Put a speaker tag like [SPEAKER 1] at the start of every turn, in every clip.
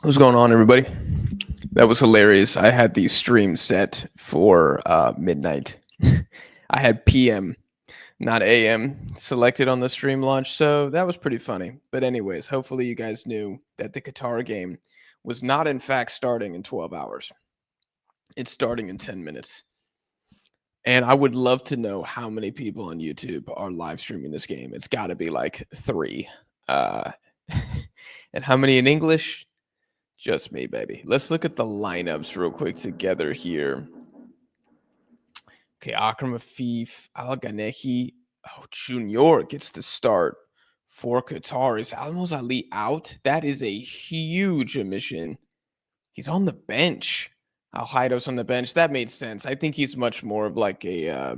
[SPEAKER 1] What's going on, everybody? That was hilarious. I had the stream set for midnight. I had PM, not AM, selected on the stream launch, so that was pretty funny. But anyways, hopefully you guys knew that the Qatar game was not in fact starting in 12 hours. It's starting in 10 minutes. And I would love to know how many people on YouTube are live streaming this game. It's got to be like 3. Uh, and how many in English? Just me, baby. Let's look at the lineups real quick together here. Okay, Akram Afif, Al Ganehi. Oh, Junior gets the start for Qatar. Is Almos Ali out? That is a huge omission. He's on the bench. Al Haido's on the bench. That made sense. I think he's much more of like a,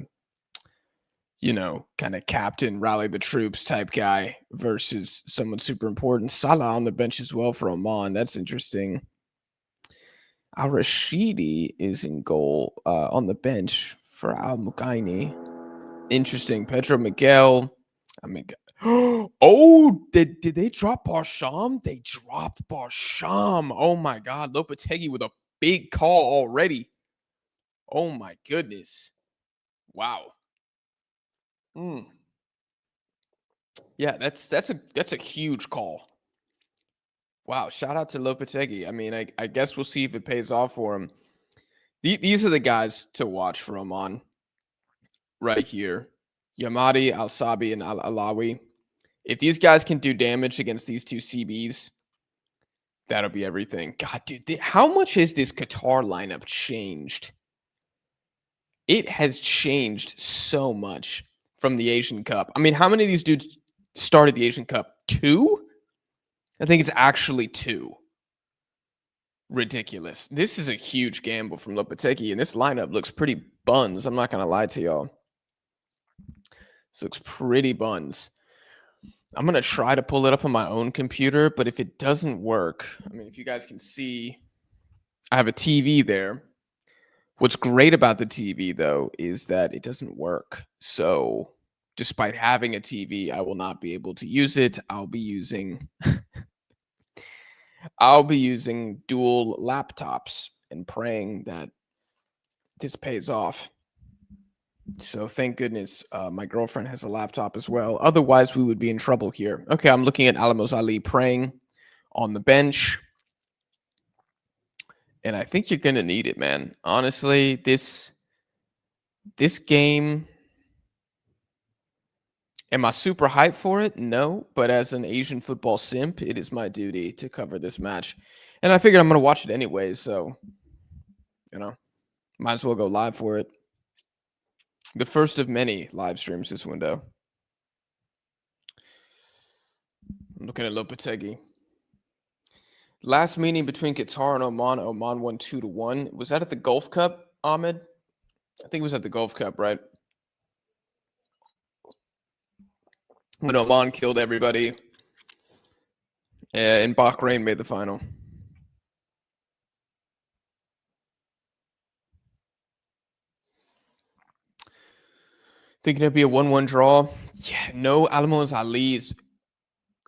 [SPEAKER 1] kind of captain, rally the troops type guy versus someone super important. Salah on the bench as well for Oman. That's interesting. Al Rashidi is in goal on the bench for Al Mukaini. Interesting. Pedro Miguel. Oh, did they drop Barsham? They dropped Barsham. Oh my God. Lopetegui with a big call already. Oh my goodness. Wow. Yeah, that's a huge call. Wow, shout out to Lopetegui. I mean, I guess we'll see if it pays off for him. These are the guys to watch for Oman right here. Yamadi, Al-Sabi, and Al-Alawi. If these guys can do damage against these two CBs, that'll be everything. God, dude, how much has this Qatar lineup changed? It has changed so much from the Asian Cup. I mean, how many of these dudes started the Asian Cup? 2? I think it's actually 2. Ridiculous. This is a huge gamble from Lopetegui, and this lineup looks pretty buns. I'm not going to lie to y'all. This looks pretty buns. I'm going to try to pull it up on my own computer, but if it doesn't work, I mean, if you guys can see, I have a TV there. What's great about the TV, though, is that it doesn't work. So despite having a TV, I will not be able to use it. I'll be using dual laptops and praying that this pays off. So thank goodness my girlfriend has a laptop as well. Otherwise, we would be in trouble here. Okay, I'm looking at Alamos Ali praying on the bench. And I think you're going to need it, man. Honestly, this game, am I super hyped for it? No. But as an Asian football simp, it is my duty to cover this match. And I figured I'm going to watch it anyway. So, might as well go live for it. The first of many live streams this window. I'm looking at Lopetegui. Last meeting between Qatar and Oman. Oman won 2-1. Was that at the Gulf Cup, Ahmed? I think it was at the Gulf Cup, right? When Oman killed everybody. And Bahrain made the final. Thinking it'd be a 1-1 draw. Yeah, no Alamos Ali's.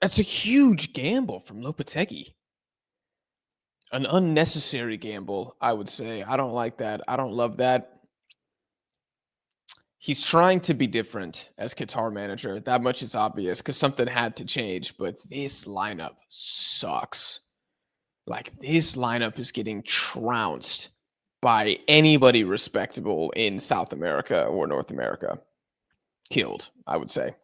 [SPEAKER 1] That's a huge gamble from Lopetegui. An unnecessary gamble, I would say. I don't like that. I don't love that. He's trying to be different as Qatar manager. That much is obvious because something had to change. But this lineup sucks. Like, this lineup is getting trounced by anybody respectable in South America or North America. Killed, I would say.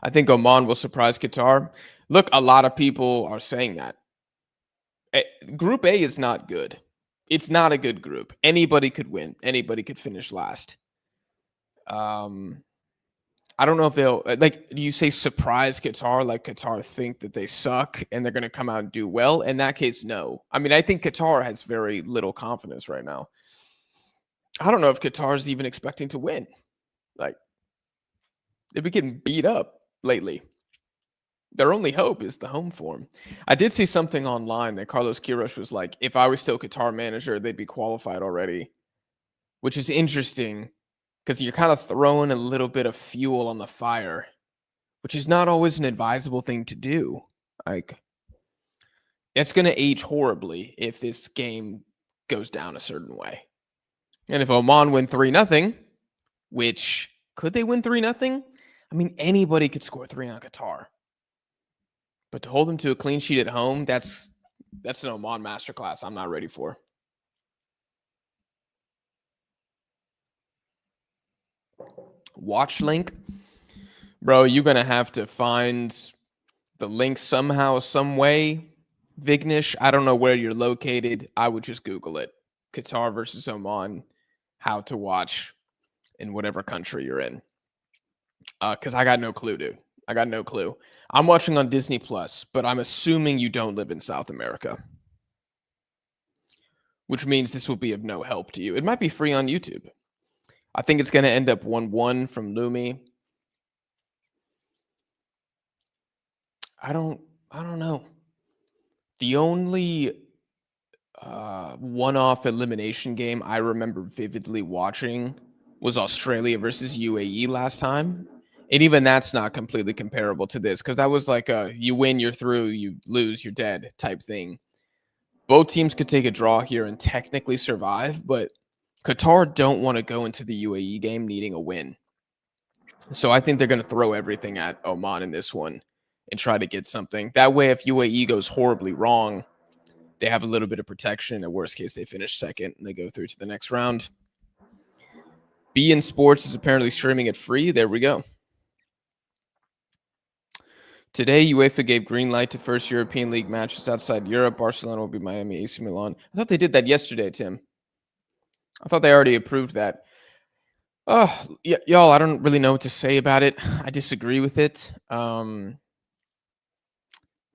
[SPEAKER 1] I think Oman will surprise Qatar. Look, a lot of people are saying that. Group A is not good. It's not a good group. Anybody could win. Anybody could finish last. I don't know if they'll do you say surprise Qatar, like Qatar think that they suck and they're going to come out and do well? In that case, no. I mean, I think Qatar has very little confidence right now. I don't know if Qatar is even expecting to win. Like, they've been getting beat up lately. Their only hope is the home form. I did see something online that Carlos Queiroz was like, if I was still Qatar manager, they'd be qualified already, which is interesting because you're kind of throwing a little bit of fuel on the fire, which is not always an advisable thing to do. Like, It's going to age horribly if this game goes down a certain way. And if Oman win 3-0, which could they win 3-0? I mean, anybody could score 3 on Qatar. But to hold them to a clean sheet at home, that's an Oman masterclass I'm not ready for. Watch link. Bro, you're going to have to find the link somehow, some way. Vignesh, I don't know where you're located. I would just Google it. Qatar versus Oman, how to watch in whatever country you're in. Because I got no clue, dude. I got no clue. I'm watching on Disney Plus, but I'm assuming you don't live in South America, which means this will be of no help to you. It might be free on YouTube. I think it's going to end up 1-1 from Lumi. I don't know. The only one-off elimination game I remember vividly watching was Australia versus UAE last time. And even that's not completely comparable to this, because that was like a you win, you're through, you lose, you're dead type thing. Both teams could take a draw here and technically survive, but Qatar don't want to go into the UAE game needing a win. So I think they're going to throw everything at Oman in this one and try to get something. That way, if UAE goes horribly wrong, they have a little bit of protection. In worst case, they finish second and they go through to the next round. beIN Sports is apparently streaming it free. There we go. Today, UEFA gave green light to first European League matches outside Europe. Barcelona will be Miami, AC Milan. I thought they did that yesterday, Tim. I thought they already approved that. Oh, y'all, I don't really know what to say about it. I disagree with it.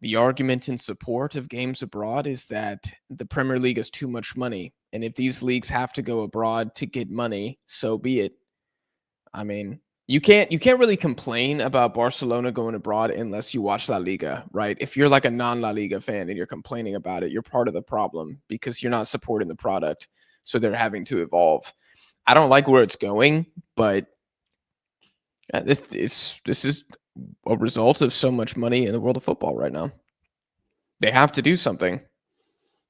[SPEAKER 1] The argument in support of games abroad is that the Premier League has too much money. And if these leagues have to go abroad to get money, so be it. I mean, you can't really complain about Barcelona going abroad unless you watch La Liga, right? If you're like a non-La Liga fan and you're complaining about it, you're part of the problem because you're not supporting the product. So they're having to evolve. I don't like where it's going, but this is a result of so much money in the world of football right now. They have to do something.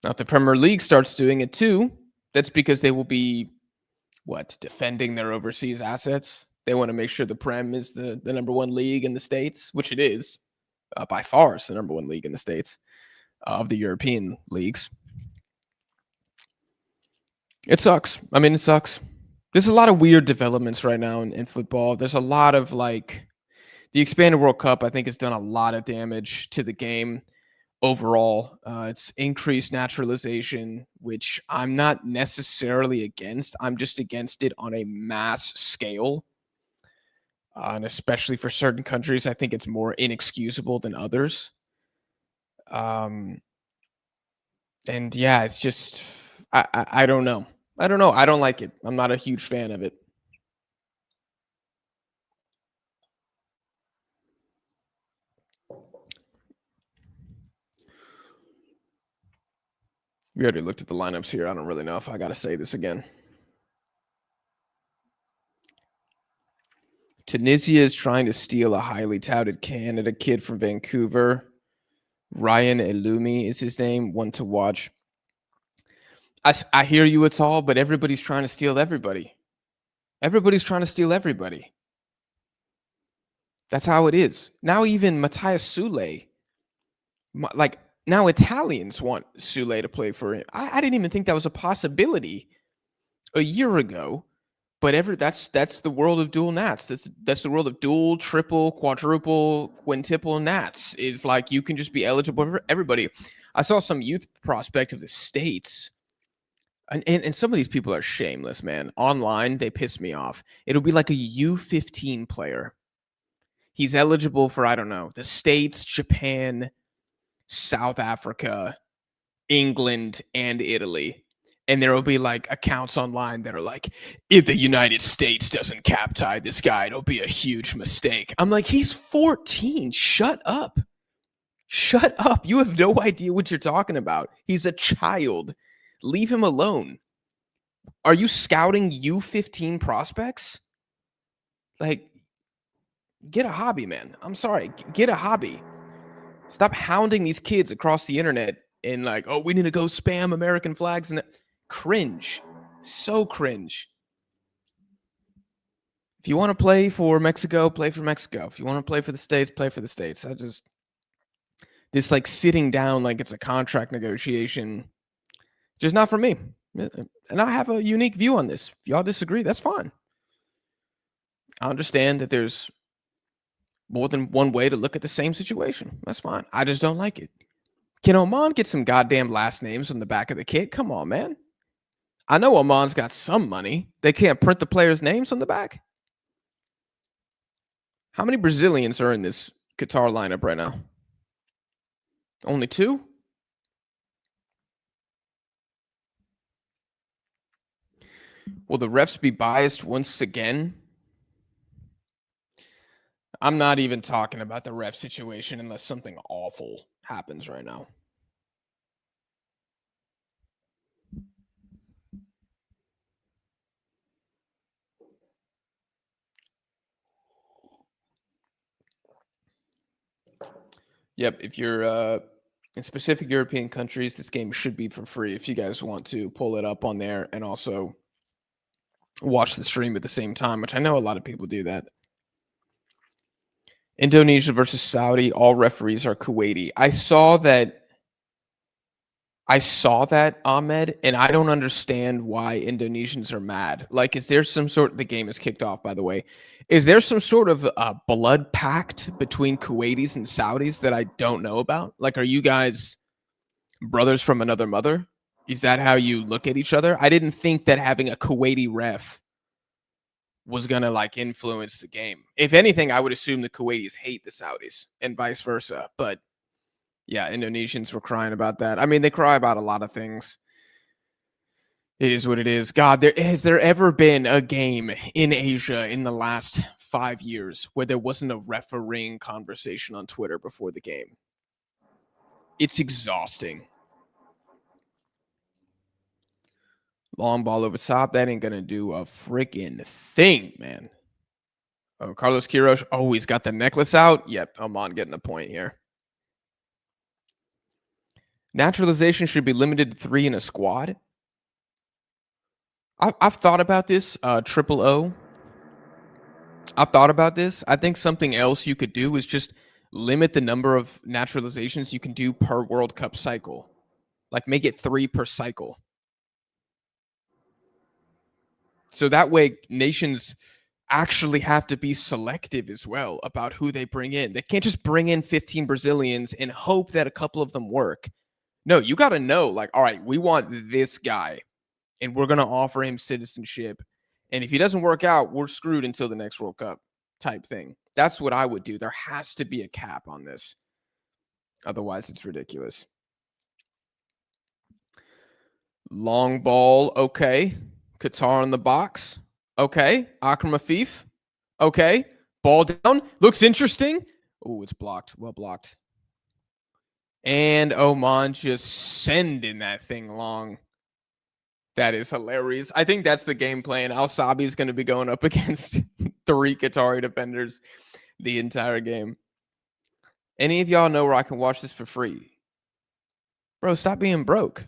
[SPEAKER 1] Now, if the Premier League starts doing it too, that's because they will be, defending their overseas assets. They want to make sure the Prem is the number one league in the States, which it is. By far, it's the number one league in the States of the European leagues. It sucks. I mean, it sucks. There's a lot of weird developments right now in football. There's a lot of the expanded World Cup, I think, has done a lot of damage to the game overall. It's increased naturalization, which I'm not necessarily against. I'm just against it on a mass scale. And especially for certain countries, I think it's more inexcusable than others. And yeah, it's just, I don't know. I don't know. I don't like it. I'm not a huge fan of it. We already looked at the lineups here. I don't really know if I got to say this again. Tunisia is trying to steal a highly touted Canada kid from Vancouver. Ryan Elumi is his name. One to watch. I hear you, it's all, but everybody's trying to steal everybody. Everybody's trying to steal everybody. That's how it is. Now even Matthias Sule, now Italians want Sule to play for it. I didn't even think that was a possibility a year ago. But that's the world of dual nats. That's the world of dual, triple, quadruple, quintuple nats. Is like you can just be eligible for everybody. I saw some youth prospect of the States. And some of these people are shameless, man. Online, they piss me off. It'll be like a U15 player. He's eligible for, I don't know, the States, Japan, South Africa, England, and Italy. And there will be accounts online that are like, if the United States doesn't cap tie this guy, it'll be a huge mistake. I'm like, he's 14. Shut up. Shut up. You have no idea what you're talking about. He's a child. Leave him alone. Are you scouting U15 prospects? Get a hobby, man. I'm sorry. Get a hobby. Stop hounding these kids across the internet and like, oh, we need to go spam American flags and cringe. So cringe. If you want to play for Mexico, play for Mexico. If you want to play for the States, play for the States. This like sitting down like it's a contract negotiation, just not for me. And I have a unique view on this. If y'all disagree, that's fine. I understand that there's more than one way to look at the same situation. That's fine. I just don't like it. Can Oman get some goddamn last names on the back of the kit? Come on, man. I know Oman's got some money. They can't print the players' names on the back. How many Brazilians are in this Qatar lineup right now? Only 2? Will the refs be biased once again? I'm not even talking about the ref situation unless something awful happens right now. Yep, if you're in specific European countries, this game should be for free if you guys want to pull it up on there and also watch the stream at the same time, which I know a lot of people do that. Indonesia versus Saudi, all referees are Kuwaiti. I saw that, Ahmed, and I don't understand why Indonesians are mad. Like, is there some sort, the game is kicked off, by the way. Is there some sort of blood pact between Kuwaitis and Saudis that I don't know about? Like, are you guys brothers from another mother? Is that how you look at each other? I didn't think that having a Kuwaiti ref was going to like influence the game. If anything, I would assume the Kuwaitis hate the Saudis and vice versa. But yeah, Indonesians were crying about that. I mean, they cry about a lot of things. It is what it is. God, has there ever been a game in Asia in the last 5 years where there wasn't a refereeing conversation on Twitter before the game? It's exhausting. Long ball over top. That ain't going to do a freaking thing, man. Oh, Carlos Quiroz. Oh, he's got the necklace out. Yep, Oman getting the point here. Naturalization should be limited to 3 in a squad. I've thought about this, Triple O. I've thought about this. I think something else you could do is just limit the number of naturalizations you can do per World Cup cycle. Like make it 3 per cycle. So that way nations actually have to be selective as well about who they bring in. They can't just bring in 15 Brazilians and hope that a couple of them work. No, you got to know, like, all right, we want this guy and we're going to offer him citizenship. And if he doesn't work out, we're screwed until the next World Cup type thing. That's what I would do. There has to be a cap on this. Otherwise, it's ridiculous. Long ball. Okay. Qatar in the box. Okay. Akram Afif. Okay. Ball down. Looks interesting. Oh, it's blocked. Well blocked. And Oman just sending that thing long. That is hilarious. I think that's the game plan. Al-Sabi is going to be going up against 3 Qatari defenders the entire game. Any of y'all know where I can watch this for free? Bro, stop being broke.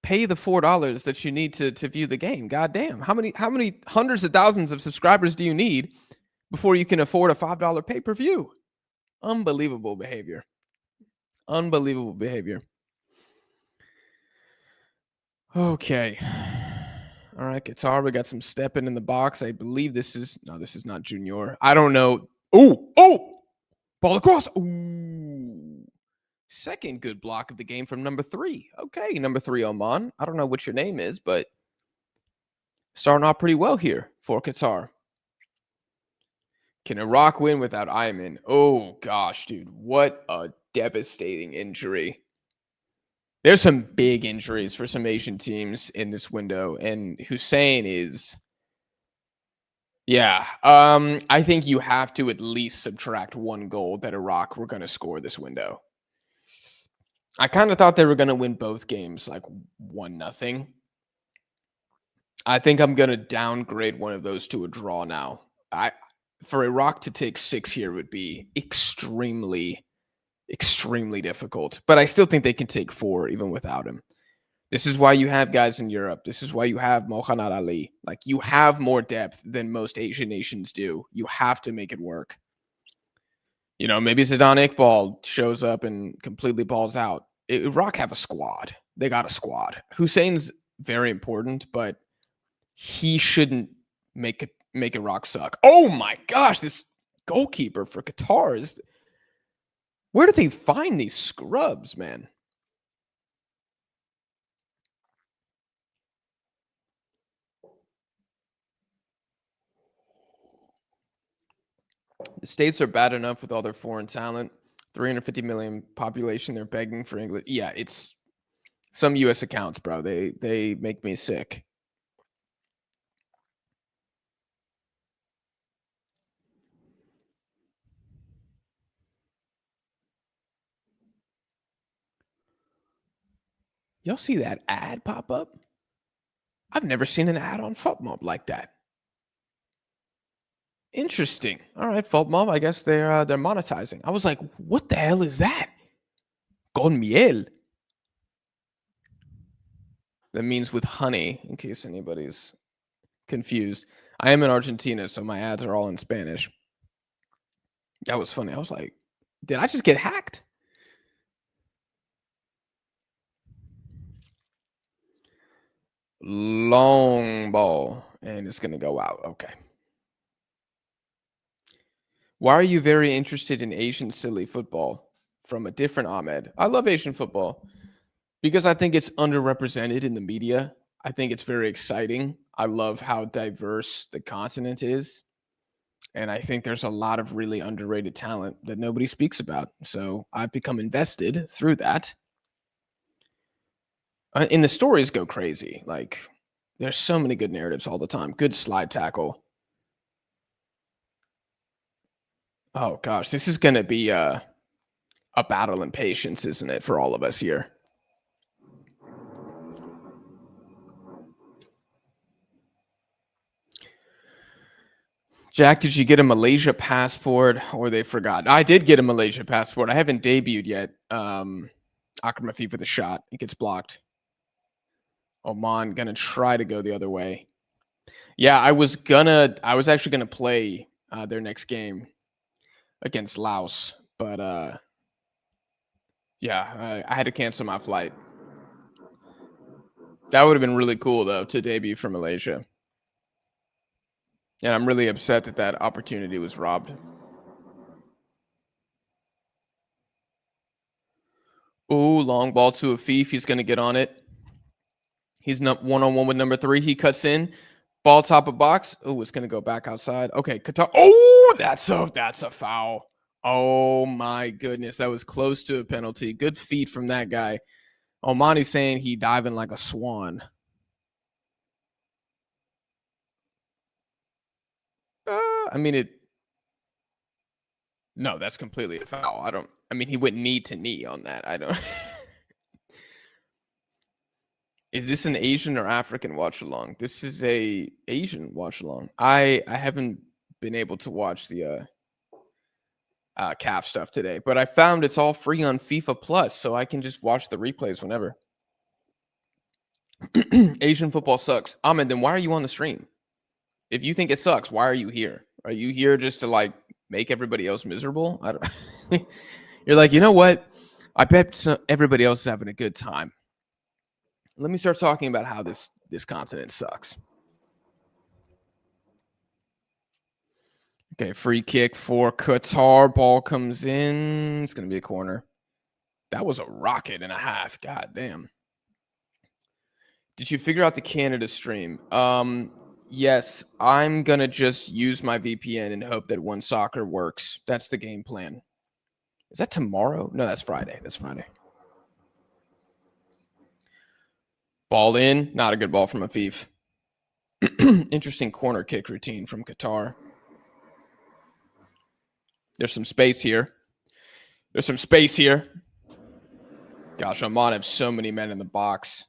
[SPEAKER 1] Pay the $4 that you need to view the game. God damn. How many hundreds of thousands of subscribers do you need before you can afford a $5 pay-per-view? Unbelievable behavior. Unbelievable behavior. Okay. All right, Qatar, we got some stepping in the box. I believe this is not Junior. I don't know. Oh, ball across. Ooh. Second good block of the game from number 3. Okay, number 3, Oman. I don't know what your name is, but starting off pretty well here for Qatar. Can Iraq win without Ayman? Oh, gosh, dude. What a devastating injury. There's some big injuries for some Asian teams in this window, and Hussein is, yeah. I think you have to at least subtract 1 goal that Iraq were going to score this window. I kind of thought they were going to win both games like 1-0. I think I'm going to downgrade one of those to a draw now. For Iraq to take 6 here would be extremely extremely difficult. But I still think they can take 4 even without him. This is why you have guys in Europe. This is why you have Mohamed Ali. Like, you have more depth than most Asian nations do. You have to make it work. Maybe Zidane Iqbal shows up and completely balls out. Iraq have a squad. They got a squad. Hussein's very important, but he shouldn't make Iraq suck. Oh my gosh, this goalkeeper for Qatar is. Where do they find these scrubs, man? The States are bad enough with all their foreign talent. 350 million population. They're begging for English. Yeah, it's some U.S. accounts, bro. They make me sick. Y'all see that ad pop up? I've never seen an ad on FOTMob like that. Interesting. All right, FOTMob. I guess they're monetizing. I was like, what the hell is that? Con miel. That means with honey, in case anybody's confused. I am in Argentina, so my ads are all in Spanish. That was funny. I was like, did I just get hacked? Long ball, and it's going to go out. Okay. Why are you very interested in Asian silly football? From a different Ahmed. I love Asian football because I think it's underrepresented in the media. I think it's very exciting. I love how diverse the continent is. And I think there's a lot of really underrated talent that nobody speaks about. So I've become invested through that. And the stories go crazy. Like, there's so many good narratives all the time. Good slide tackle. Oh gosh, this is going to be a battle in patience, isn't it, for all of us here? Jack, did you get a Malaysia passport or they forgot? I did get a Malaysia passport. I haven't debuted yet. Akram Afi for the shot. It gets blocked. Oman gonna try to go the other way. Yeah, I was actually gonna play their next game against Laos, but yeah, I had to cancel my flight. That would have been really cool though to debut for Malaysia. And I'm really upset that opportunity was robbed. Ooh, long ball to Afif. He's going to get on it. He's not one-on-one with number 3. He cuts in. Ball top of box. Oh, it's going to go back outside. Okay, Qatar. Oh, that's a foul. Oh, my goodness. That was close to a penalty. Good feet from that guy. Omani's saying he diving like a swan. I mean, no, that's completely a foul. He went knee to knee on that. I don't. Is this an Asian or African watch along? This is a Asian watch along. I haven't been able to watch the CAF stuff today, but I found it's all free on FIFA Plus, so I can just watch the replays whenever. Asian football sucks. Ahmed, then why are you on the stream? If you think it sucks, why are you here? Are you here just to like make everybody else miserable? I don't. You're like, you know what? I bet everybody else is having a good time. Let me start talking about how this continent sucks. Okay, free kick for Qatar. Ball comes in. It's going to be a corner. That was a rocket and a half. God damn. Did you figure out the Canada stream? Yes, I'm going to just use my VPN and hope that One Soccer works. That's the game plan. Is that tomorrow? No, that's Friday. That's Friday. Ball in. Not a good ball from Afif. Interesting corner kick routine from Qatar. There's some space here. Gosh, Oman have so many men in the box.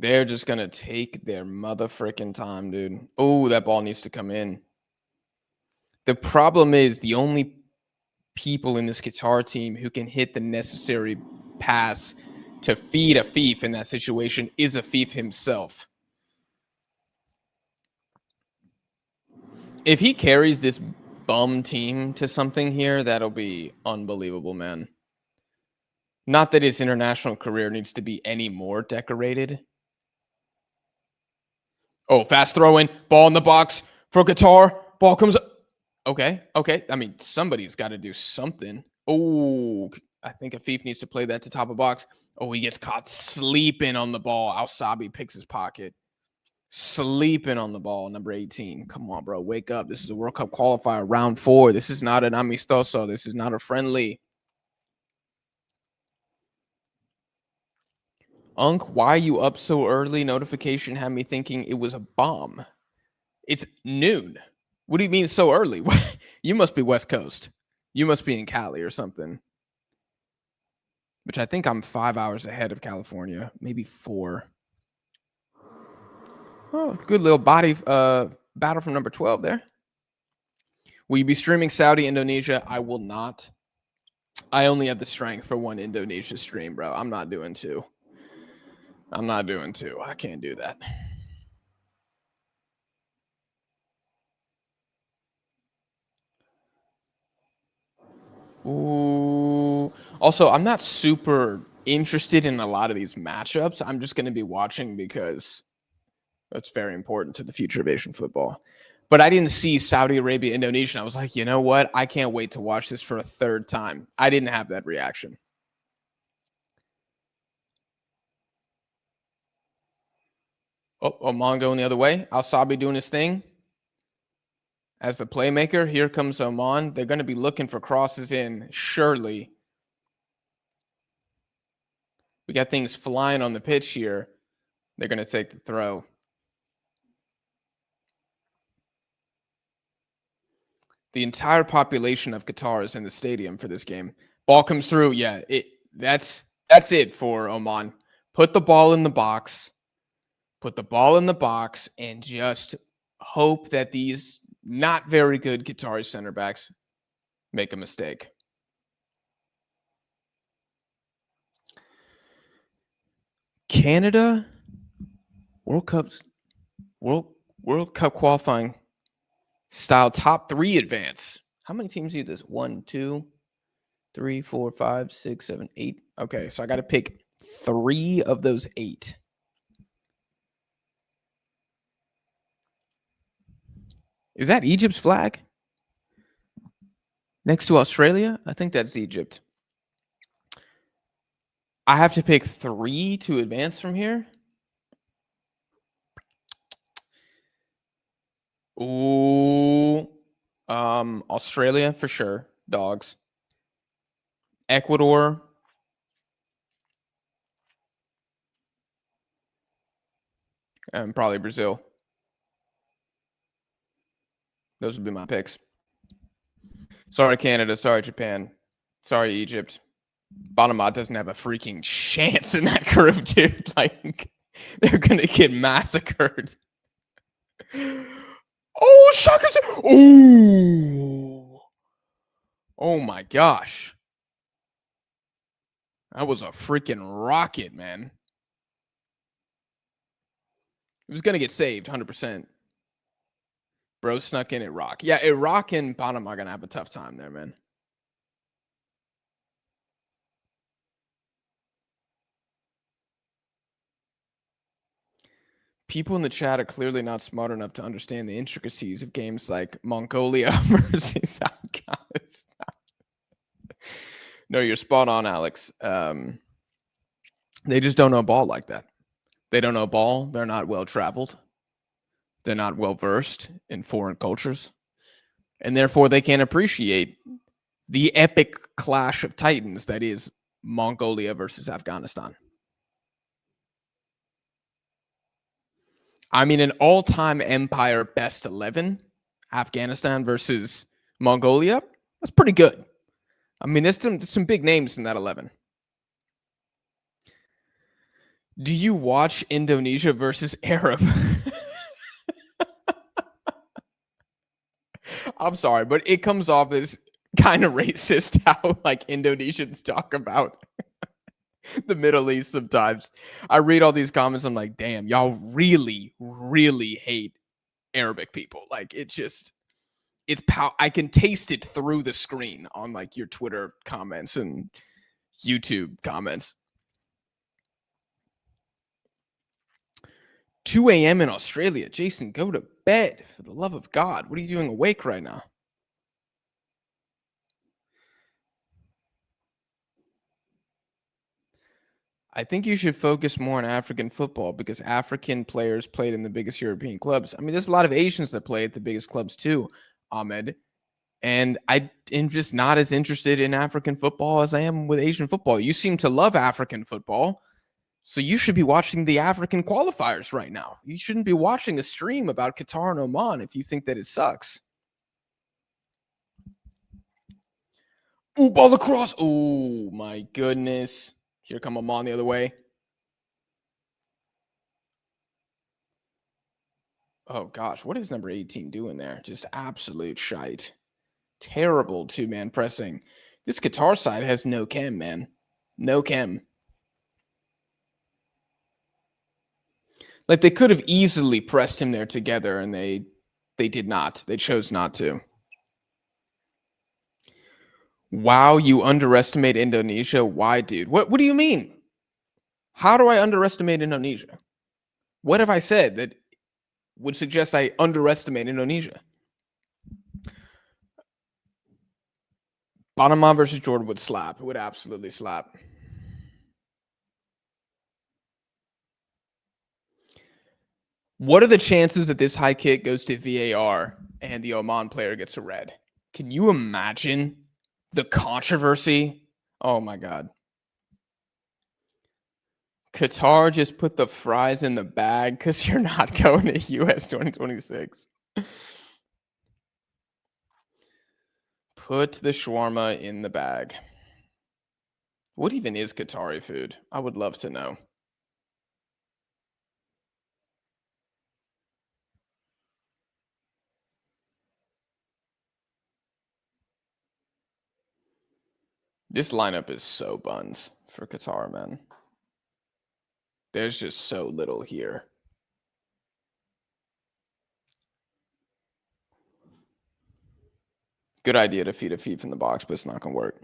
[SPEAKER 1] They're just going to take their mother freaking time, dude. Oh, that ball needs to come in. The problem is the only people in this Qatar team who can hit the necessary pass to feed a Afif in that situation is Afif himself. If he carries this bum team to something here, that'll be unbelievable, man. Not that his international career needs to be any more decorated. Oh, fast throw in, ball in the box for Qatar. Ball comes up. Okay. I mean, somebody's got to do something. Oh, I think Afif needs to play that to top of box. Oh, he gets caught sleeping on the ball. Al-Sabi picks his pocket. Sleeping on the ball, number 18. Come on, bro. Wake up. This is a World Cup qualifier, round 4. This is not an amistoso. This is not a friendly. Unk, why are you up so early? Notification had me thinking it was a bomb. It's noon. What do you mean so early? You must be West Coast. You must be in Cali or something. Which I think I'm 5 hours ahead of California, maybe 4. Oh, good little body battle from number 12 there. Will you be streaming Saudi, Indonesia? I will not. I only have the strength for one Indonesia stream, bro. I'm not doing 2. I can't do that. Ooh. Also, I'm not super interested in a lot of these matchups. I'm just going to be watching because that's very important to the future of Asian football. But I didn't see Saudi Arabia, Indonesia. I was like, you know what? I can't wait to watch this for a third time. I didn't have that reaction. Oh, Oman going the other way. Al-Sabi doing his thing. As the playmaker, here comes Oman. They're going to be looking for crosses in, surely. We got things flying on the pitch here. They're going to take the throw. The entire population of Qatar is in the stadium for this game. Ball comes through. Yeah, that's it for Oman. Put the ball in the box. Put the ball in the box and just hope that these not very good Qatari center backs make a mistake. Canada World Cup qualifying style top 3 advance. How many teams do this? 1, 2, 3, 4, 5, 6, 7, 8. Okay, so I got to pick 3 of those 8. Is that Egypt's flag? Next to Australia? I think that's Egypt. I have to pick 3 to advance from here. Ooh. Australia for sure. Dogs. Ecuador. And probably Brazil. Those would be my picks. Sorry, Canada. Sorry, Japan. Sorry, Egypt. Panama doesn't have a freaking chance in that group, dude. Like, they're going to get massacred. Oh, Shaka. Oh. Oh, my gosh. That was a freaking rocket, man. It was going to get saved, 100%. Bro snuck in Iraq. Yeah, Iraq and Panama are going to have a tough time there, man. People in the chat are clearly not smart enough to understand the intricacies of games like Mongolia versus Afghanistan. No, you're spot on, Alex. They just don't know ball like that. They don't know ball. They're not well traveled. They're not well versed in foreign cultures. And therefore, they can't appreciate the epic clash of titans that is Mongolia versus Afghanistan. I mean, an all-time empire best 11, Afghanistan versus Mongolia, that's pretty good. I mean, there's some big names in that 11. Do you watch Indonesia versus Arab? I'm sorry, but it comes off as kind of racist how like Indonesians talk about the Middle East sometimes. I read all these comments. I'm like, damn, y'all really, really hate Arabic people. Like I can taste it through the screen on like your Twitter comments and YouTube comments. 2 a.m. in Australia. Jason, go to bed. For the love of God. What are you doing awake right now? I think you should focus more on African football because African players played in the biggest European clubs. I mean, there's a lot of Asians that play at the biggest clubs too, Ahmed. And I am just not as interested in African football as I am with Asian football. You seem to love African football. So you should be watching the African qualifiers right now. You shouldn't be watching a stream about Qatar and Oman if you think that it sucks. Ooh, ball across. Oh, my goodness. Here come Oman the other way. Oh, gosh. What is number 18 doing there? Just absolute shite. Terrible two-man pressing. This Qatar side has no chem, man. No chem. Like, they could have easily pressed him there together, and they did not. They chose not to. Wow, you underestimate Indonesia? Why, dude? What do you mean? How do I underestimate Indonesia? What have I said that would suggest I underestimate Indonesia? Panama versus Jordan would slap. It would absolutely slap. What are the chances that this high kick goes to VAR and the Oman player gets a red? Can you imagine the controversy? Oh my God. Qatar just put the fries in the bag because you're not going to US 2026. Put the shawarma in the bag. What even is Qatari food? I would love to know. This lineup is so buns for Qatar, man. There's just so little here. Good idea to feed a feed from the box, but it's not going to work.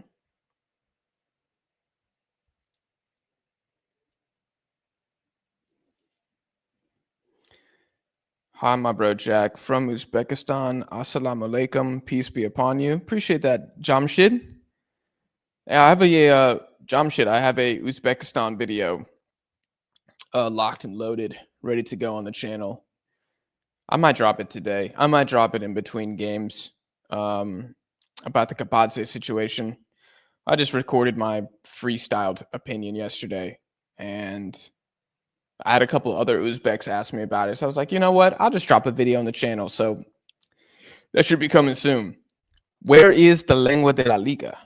[SPEAKER 1] Hi, my bro Jack from Uzbekistan. Assalamu alaikum. Peace be upon you. Appreciate that, Jamshid. Yeah, I have a Jamshid. I have a Uzbekistan video locked and loaded, ready to go on the channel. I might drop it today. I might drop it in between games about the Kapadze situation. I just recorded my freestyled opinion yesterday, and I had a couple other Uzbeks ask me about it. So I was like, you know what? I'll just drop a video on the channel. So that should be coming soon. Where is the Lengua de la Liga?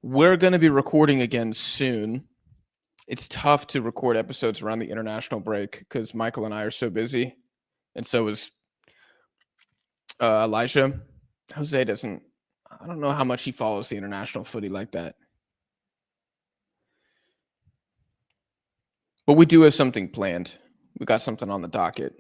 [SPEAKER 1] We're going to be recording again soon. It's tough to record episodes around the international break because Michael and I are so busy. And so is Elijah. Jose doesn't, I don't know how much he follows the international footy like that. But we do have something planned. We got something on the docket.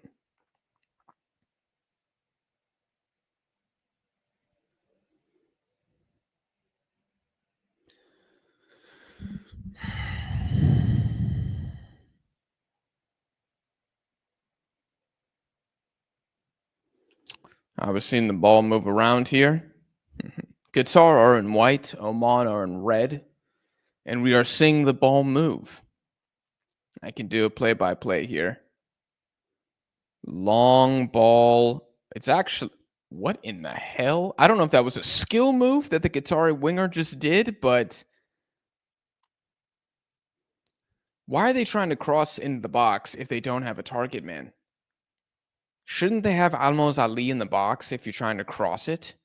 [SPEAKER 1] I was seeing the ball move around here. Qatar are in white, Oman are in red, and we are seeing the ball move. I can do a play-by-play here. Long ball. It's actually, what in the hell? I don't know if that was a skill move that the Qatari winger just did, but why are they trying to cross into the box if they don't have a target man? Shouldn't they have Almoz Ali in the box if you're trying to cross it?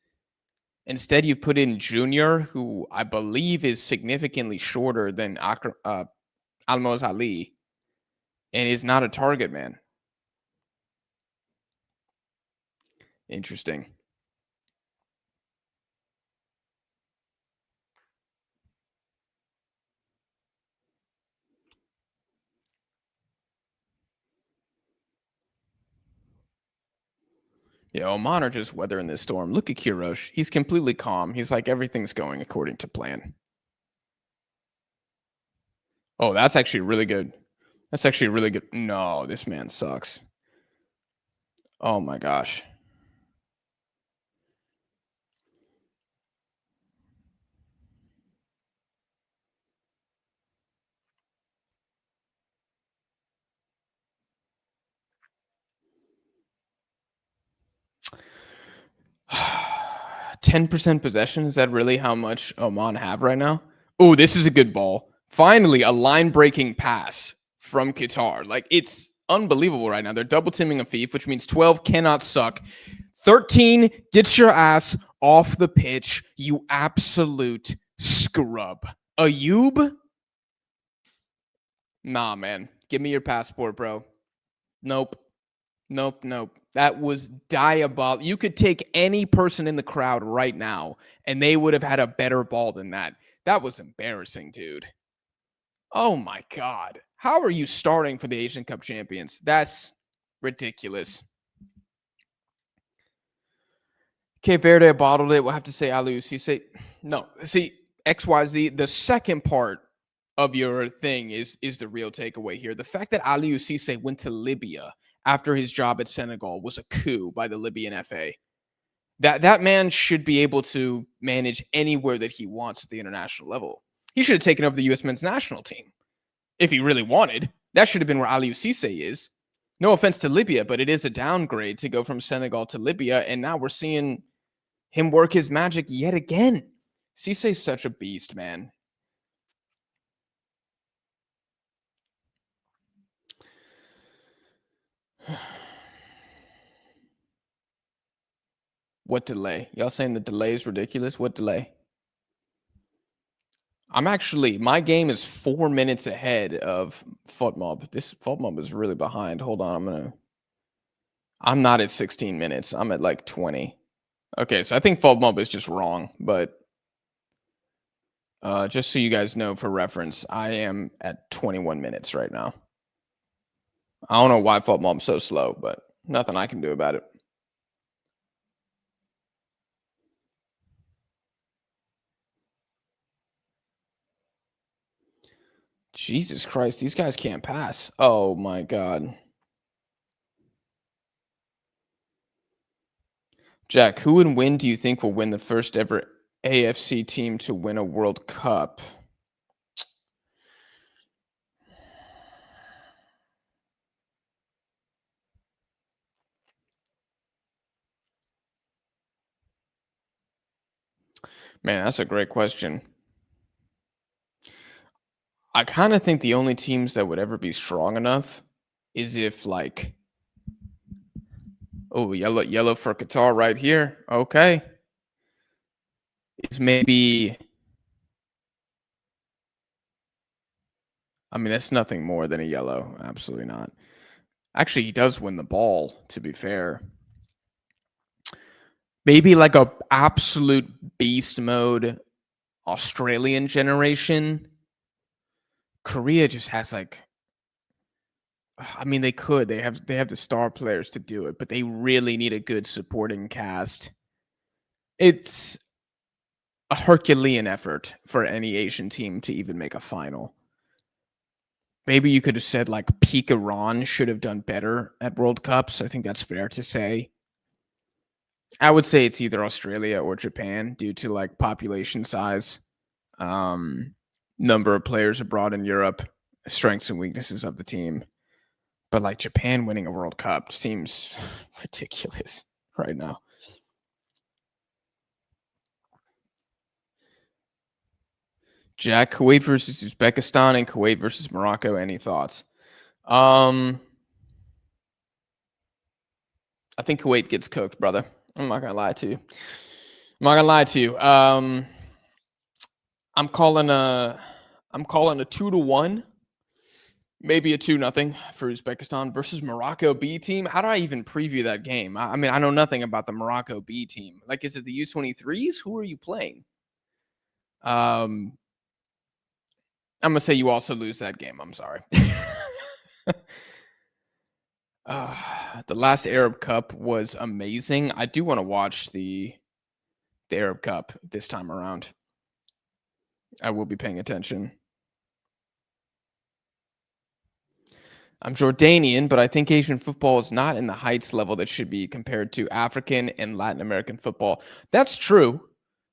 [SPEAKER 1] Instead, you've put in Junior, who I believe is significantly shorter than Almoz Ali, and is not a target man. Interesting. Yeah, Oman are just weathering this storm. Look at Kirosh. He's completely calm. He's like, everything's going according to plan. Oh, that's actually really good. That's actually really good. No, this man sucks. Oh my gosh. 10% possession. Is that really how much Oman have right now? Oh, this is a good ball. Finally, a line breaking pass from Qatar. Like, it's unbelievable right now. They're double teaming Afif, which means 12 cannot suck. 13, get your ass off the pitch, you absolute scrub. Ayub? Nah, man. Give me your passport, bro. Nope. Nope, nope. That was diabolical. You could take any person in the crowd right now, and they would have had a better ball than that. That was embarrassing, dude. Oh my God. How are you starting for the Asian Cup champions? That's ridiculous. Cape Verde bottled it. We'll have to say Aliou say no. See, XYZ, the second part of your thing is the real takeaway here. The fact that Aliou Cisse went to Libya after his job at Senegal was a coup by the Libyan FA. That man should be able to manage anywhere that he wants at the international level. He should have taken over the U.S. men's national team if he really wanted. That should have been where Aliou Cisse is. No offense to Libya, but it is a downgrade to go from Senegal to Libya, and now we're seeing him work his magic yet again. Cisse's such a beast, man. What delay? Y'all saying the delay is ridiculous? What delay? My game is 4 minutes ahead of FUTMOB. This FUTMOB is really behind. Hold on, I'm not at 16 minutes. I'm at like 20. Okay, so I think FUTMOB is just wrong, but just so you guys know for reference, I am at 21 minutes right now. I don't know why FUTMOB's so slow, but nothing I can do about it. Jesus Christ, these guys can't pass. Oh my God. Jack, who and when do you think will win the first ever AFC team to win a World Cup? Man, that's a great question. I kind of think the only teams that would ever be strong enough is if like, oh, yellow for Qatar right here. Okay. It's maybe, I mean, that's nothing more than a yellow. Absolutely not. Actually, he does win the ball, to be fair. Maybe like a absolute beast mode Australian generation. Korea just has like, I mean, they could. They have the star players to do it, but they really need a good supporting cast. It's a Herculean effort for any Asian team to even make a final. Maybe you could have said like peak Iran should have done better at World Cups. I think that's fair to say. I would say it's either Australia or Japan due to like population size, number of players abroad in Europe, strengths and weaknesses of the team. But like Japan winning a World Cup seems ridiculous right now. Jack, Kuwait versus Uzbekistan and Kuwait versus Morocco. Any thoughts? I think Kuwait gets cooked, brother. I'm not gonna lie to you. I'm not gonna lie to you. I'm calling a 2-1, maybe a 2-0 for Uzbekistan versus Morocco B team. How do I even preview that game? I mean, I know nothing about the Morocco B team. Like, is it the U23s? Who are you playing? I'm gonna say you also lose that game. I'm sorry. The last Arab Cup was amazing. I do want to watch the Arab Cup this time around. I will be paying attention. I'm Jordanian, but I think Asian football is not in the heights level that should be compared to African and Latin American football. That's true.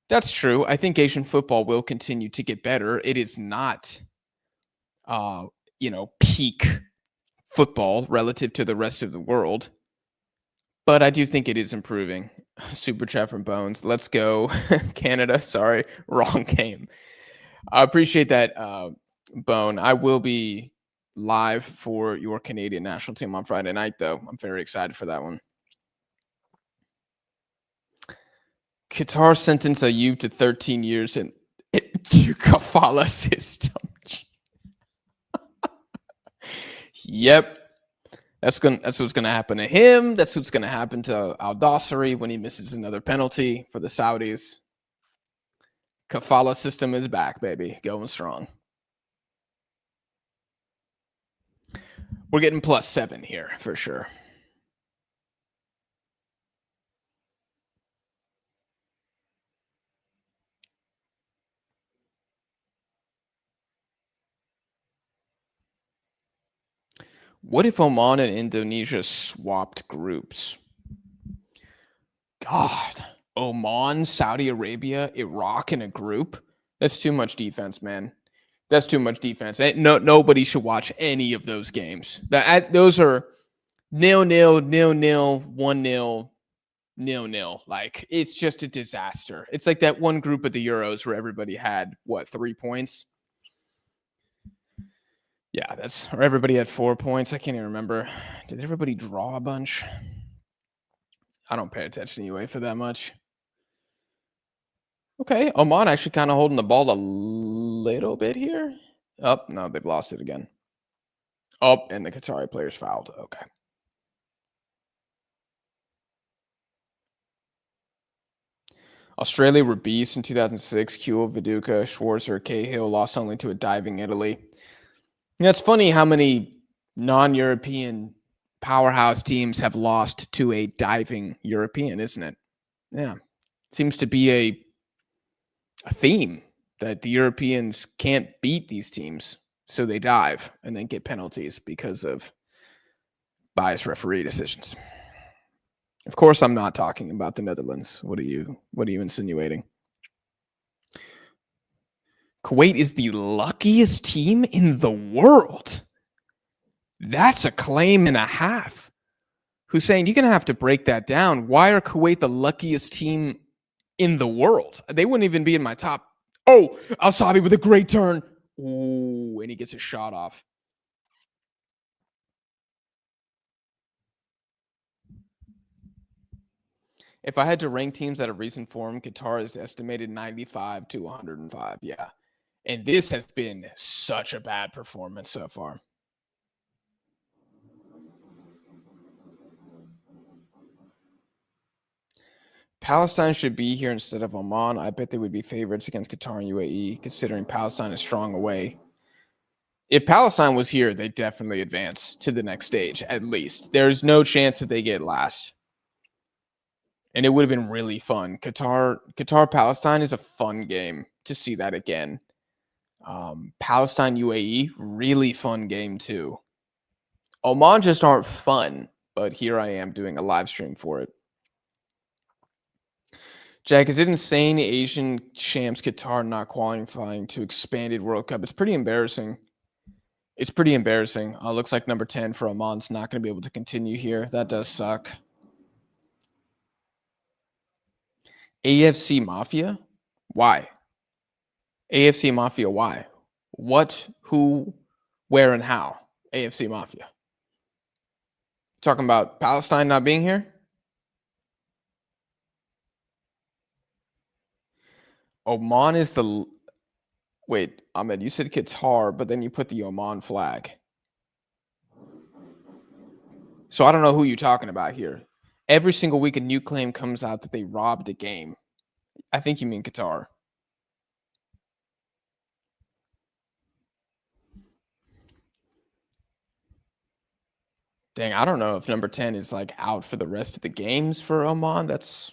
[SPEAKER 1] That's true. I think Asian football will continue to get better. It is not, uh, peak football relative to the rest of the world, but I do think it is improving. Super chat from Bones. Let's go, Canada. Sorry, wrong game. I appreciate that, Bone. I will be live for your Canadian national team on Friday night, though. I'm very excited for that one. Qatar sentenced Ayub to 13 years in to kafala system. Yep. That's what's gonna happen to him. That's what's gonna happen to Al Dossari when he misses another penalty for the Saudis. Kafala system is back, baby. Going strong. We're getting +7 here for sure. What if Oman and Indonesia swapped groups? God, Oman, Saudi Arabia, Iraq in a group? That's too much defense, man. That's too much defense. Nobody should watch any of those games. Those are 0-0, 0-0, 1-0, 0-0. Like, it's just a disaster. It's like that one group of the Euros where everybody had, 3 points? Yeah, or everybody had 4 points. I can't even remember. Did everybody draw a bunch? I don't pay attention to UEFA that much. Okay, Oman actually kind of holding the ball a little bit here. Oh, no, they've lost it again. Oh, and the Qatari players fouled. Okay. Australia were beasts in 2006. Kuhl, Viduka, Schwarzer, Cahill lost only to a diving Italy. Yeah, it's funny how many non-European powerhouse teams have lost to a diving European, isn't it? Yeah. Seems to be a theme that the Europeans can't beat these teams, so they dive and then get penalties because of biased referee decisions. Of course, I'm not talking about the Netherlands. What are you insinuating? Kuwait is the luckiest team in the world. That's a claim and a half. Hussein, you're going to have to break that down. Why are Kuwait the luckiest team in the world? They wouldn't even be in my top. Oh, Al-Sabi with a great turn. Ooh, and he gets a shot off. If I had to rank teams that have recent form, Qatar is estimated 95 to 105. Yeah. And this has been such a bad performance so far. Palestine should be here instead of Oman. I bet they would be favorites against Qatar and UAE, considering Palestine is strong away. If Palestine was here, they definitely advance to the next stage, at least. There's no chance that they get last. And it would have been really fun. Qatar Palestine is a fun game to see that again. Palestine UAE, really fun game too. Oman just aren't fun, but here I am doing a live stream for it. Jack, is it insane Asian champs Qatar not qualifying to expanded World Cup? It's pretty embarrassing. It's pretty embarrassing. Looks like number 10 for Oman's not going to be able to continue here. That does suck. AFC Mafia? Why? AFC Mafia, why? What, who, where, and how? AFC Mafia. Talking about Palestine not being here? Oman is the... Wait, Ahmed, you said Qatar, but then you put the Oman flag. So I don't know who you're talking about here. Every single week a new claim comes out that they robbed a game. I think you mean Qatar. Dang, I don't know if number 10 is like out for the rest of the games for Oman. That's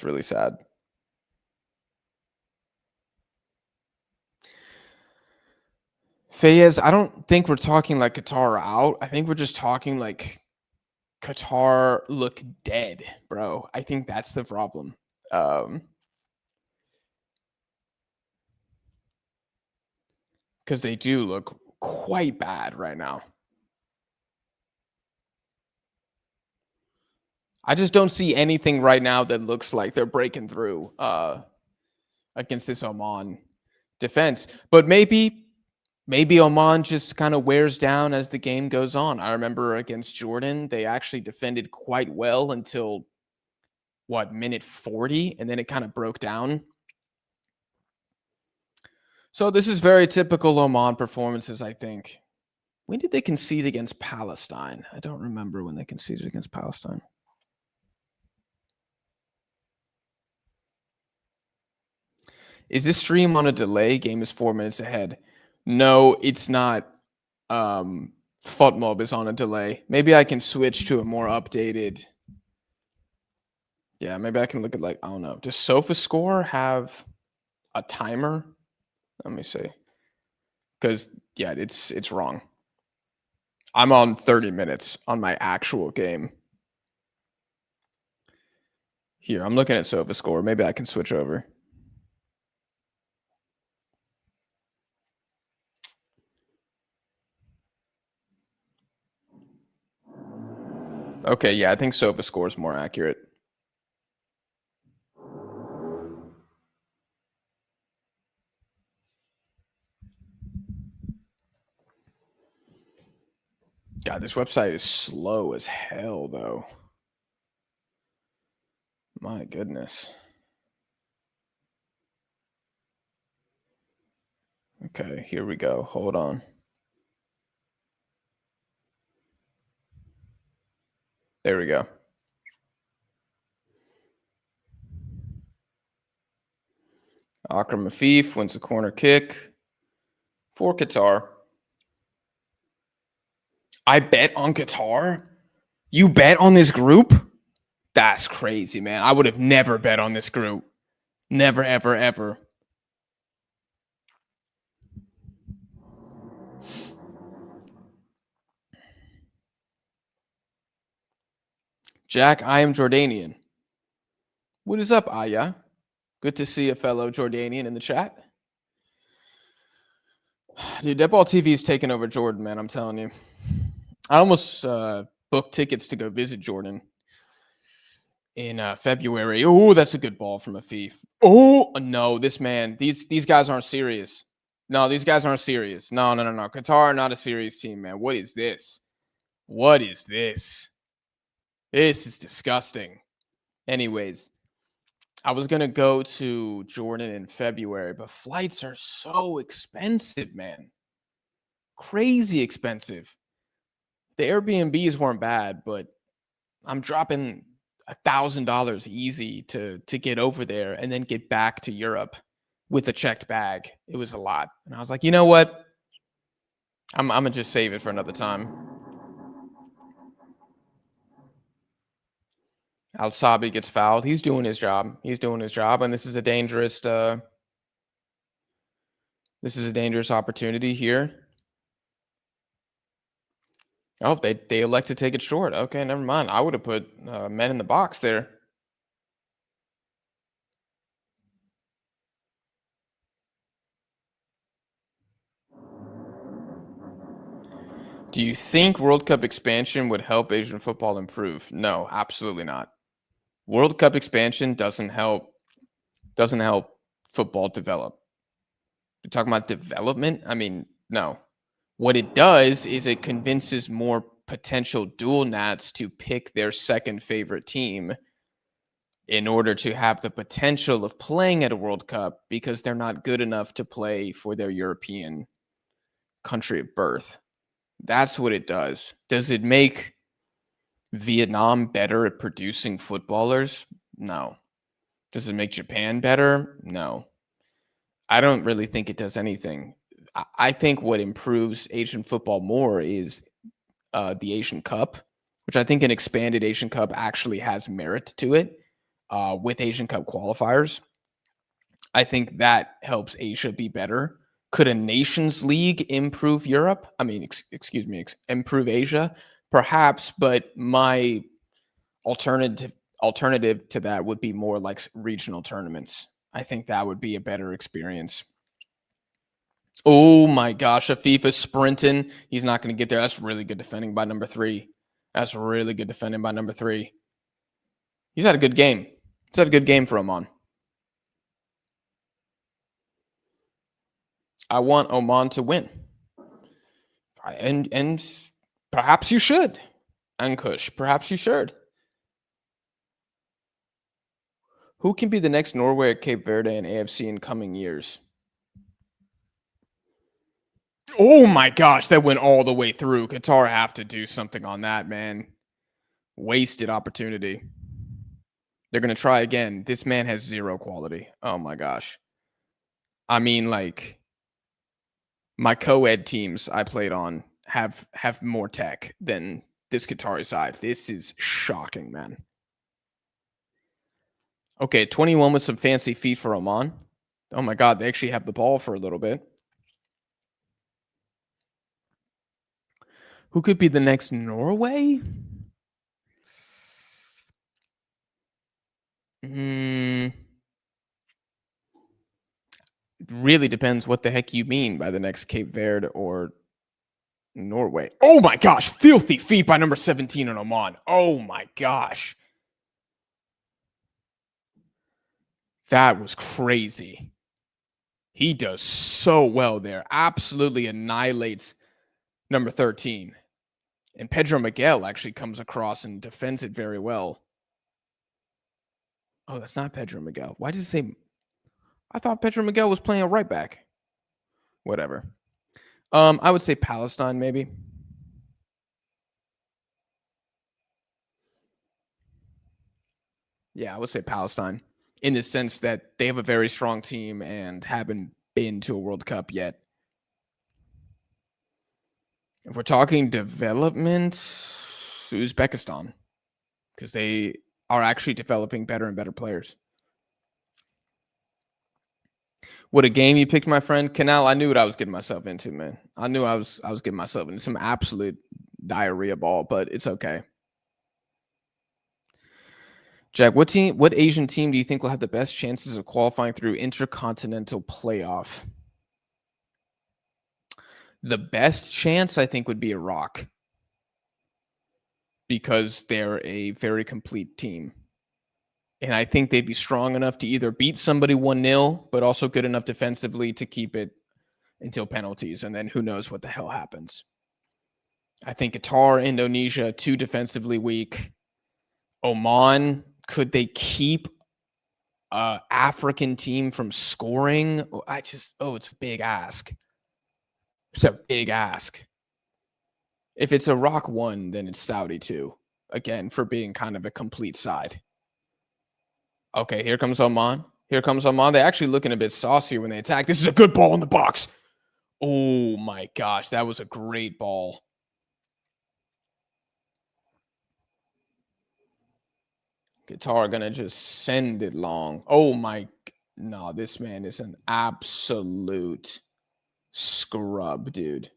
[SPEAKER 1] really sad. Fayez, I don't think we're talking like Qatar are out. I think we're just talking like Qatar look dead, bro. I think that's the problem. Um, because they do look quite bad right now. I just don't see anything right now that looks like they're breaking through against this Oman defense. But maybe Oman just kind of wears down as the game goes on. I remember against Jordan, they actually defended quite well until what, minute 40, and then it kind of broke down. So this is very typical Oman performances, I think. When did they concede against Palestine? I don't remember when they conceded against Palestine. Is this stream on a delay? Game is 4 minutes ahead. No, it's not. FUTMob is on a delay. Maybe I can switch to a more updated. Yeah, maybe I can look at like, I don't know. Does SofaScore have a timer? Let me see. Because yeah, it's wrong. I'm on 30 minutes on my actual game. Here, I'm looking at SofaScore. Maybe I can switch over. Okay, yeah, I think SofaScore is more accurate. God, this website is slow as hell, though. My goodness. Okay, here we go. Hold on. There we go. Akram Afif wins a corner kick for Qatar. I bet on Qatar? You bet on this group? That's crazy, man. I would have never bet on this group. Never, ever, ever. Jack, I am Jordanian. What is up, Aya? Good to see a fellow Jordanian in the chat. Dude, Deadball TV is taking over Jordan, man. I'm telling you. I almost booked tickets to go visit Jordan in February. Oh, that's a good ball from Afif. Oh, no, this man. These guys aren't serious. No, these guys aren't serious. No. Qatar are not a serious team, man. What is this? What is this? This is disgusting. Anyways, I was going to go to Jordan in February, but flights are so expensive, man. Crazy expensive. The Airbnbs weren't bad, but I'm dropping $1,000 easy to get over there and then get back to Europe with a checked bag. It was a lot. And I was like, you know what? I'm going to just save it for another time. Al Sabi gets fouled. He's doing his job. And this is a dangerous opportunity here. Oh, they elect to take it short. Okay, never mind. I would have put men in the box there. Do you think World Cup expansion would help Asian football improve? No, absolutely not. World Cup expansion doesn't help football develop. You're talking about development? I mean, no. What it does is it convinces more potential dual nats to pick their second favorite team in order to have the potential of playing at a World Cup because they're not good enough to play for their European country of birth. That's what it does. Does it make Vietnam better at producing footballers? No. Does it make Japan better? No. I don't really think it does anything. I think what improves Asian football more is the Asian Cup, which I think an expanded Asian Cup actually has merit to it with Asian Cup qualifiers. I think that helps Asia be better. Could a Nations League improve Europe? I mean, excuse me, improve Asia? Perhaps, but my alternative to that would be more like regional tournaments. I think that would be a better experience. Oh my gosh, a FIFA sprinting. He's not going to get there. That's really good defending by number 3. That's really good defending by number 3. He's had a good game. He's had a good game for Oman. I want Oman to win. And perhaps you should. Ankush, perhaps you should. Who can be the next Norway or Cape Verde in AFC in coming years? Oh my gosh, that went all the way through. Qatar have to do something on that, man. Wasted opportunity. They're going to try again. This man has 0 quality. Oh my gosh. I mean, like, my co-ed teams I played on have more tech than this Qatari side. This is shocking, man. Okay, 21 with some fancy feet for Oman. Oh my god, they actually have the ball for a little bit. Who could be the next Norway? It really depends what the heck you mean by the next Cape Verde or Norway. Oh my gosh, filthy feet by number 17 in Oman. Oh my gosh. That was crazy. He does so well there. Absolutely annihilates number 13. And Pedro Miguel actually comes across and defends it very well. Oh, that's not Pedro Miguel. Why does it say? I thought Pedro Miguel was playing a right back. Whatever. I would say Palestine, maybe. Yeah, I would say Palestine in the sense that they have a very strong team and haven't been to a World Cup yet. If we're talking development, Uzbekistan, because they are actually developing better and better players. What a game you picked, my friend. Canal, I knew what I was getting myself into, man. I knew I was getting myself into some absolute diarrhea ball, but it's okay. Jack, what Asian team do you think will have the best chances of qualifying through intercontinental playoff? The best chance, I think, would be Iraq because they're a very complete team. And I think they'd be strong enough to either beat somebody 1-0, but also good enough defensively to keep it until penalties. And then who knows what the hell happens. I think Qatar, Indonesia, too defensively weak. Oman, could they keep an African team from scoring? It's a big ask. It's a big ask. If it's Iraq 1, then it's Saudi 2. Again, for being kind of a complete side. Okay, here comes Oman. Here comes Oman. They're actually looking a bit saucier when they attack. This is a good ball in the box. Oh my gosh, that was a great ball. Qatar gonna just send it long. Oh my, no, this man is an absolute scrub, dude.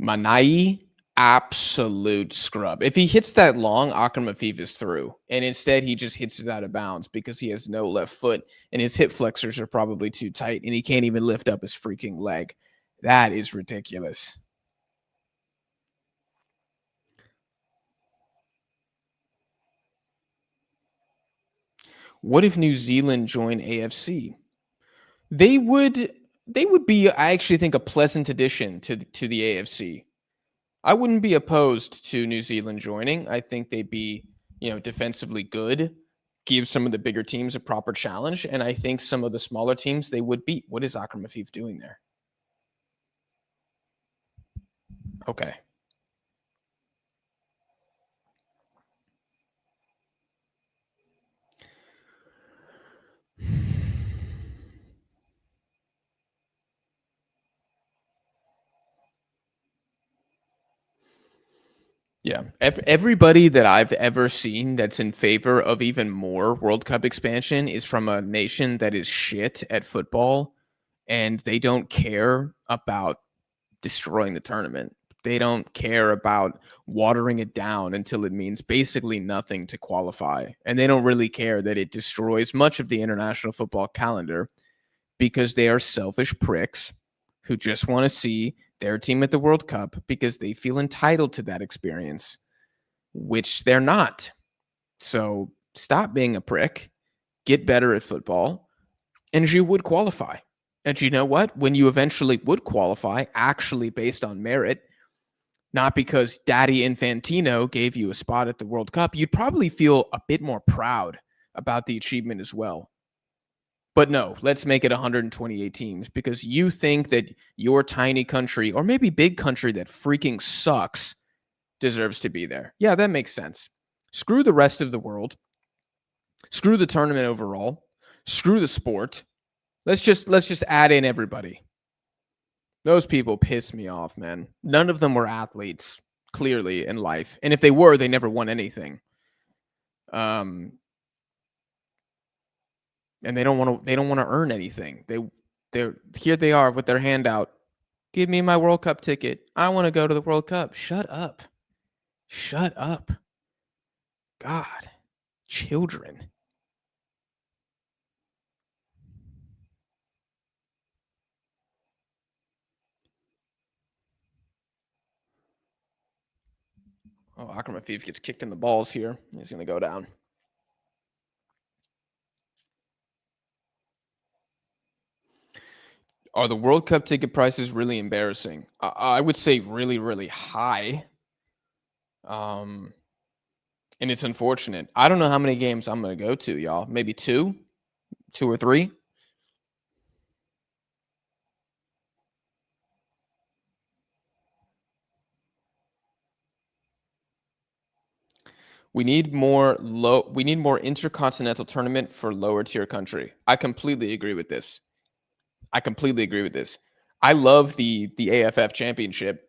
[SPEAKER 1] Manai, absolute scrub. If he hits that long, Akram Afif is through. And instead, he just hits it out of bounds because he has no left foot and his hip flexors are probably too tight and he can't even lift up his freaking leg. That is ridiculous. What if New Zealand joined AFC? They would be, I actually think, a pleasant addition to the AFC. I wouldn't be opposed to New Zealand joining. I think they'd be, defensively good, give some of the bigger teams a proper challenge, and I think some of the smaller teams they would beat. What is Akram Afif doing there? Okay. Yeah. Everybody that I've ever seen that's in favor of even more World Cup expansion is from a nation that is shit at football, and they don't care about destroying the tournament. They don't care about watering it down until it means basically nothing to qualify. And they don't really care that it destroys much of the international football calendar because they are selfish pricks who just want to see their team at the World Cup because they feel entitled to that experience, which they're not. So stop being a prick, get better at football, and you would qualify. And you know what? When you eventually would qualify, actually based on merit, not because Daddy Infantino gave you a spot at the World Cup, you'd probably feel a bit more proud about the achievement as well. But no, let's make it 128 teams because you think that your tiny country, or maybe big country that freaking sucks, deserves to be there. Yeah, that makes sense. Screw the rest of the world. Screw the tournament overall. Screw the sport. Let's just add in everybody. Those people piss me off, man. None of them were athletes, clearly, in life. And if they were, they never won anything. Um, and they don't want to earn anything. They're here they are with their hand out. Give me my World Cup ticket. I want to go to the World Cup. Shut up. Shut up. God. Children. Oh, Akram Afif gets kicked in the balls here. He's going to go down. Are the World Cup ticket prices really embarrassing? I would say really, really high. Um, and it's unfortunate. I don't know how many games I'm going to go to, y'all. Maybe two or three. We need more intercontinental tournament for lower tier country. I completely agree with this. I completely agree with this. I love the AFF championship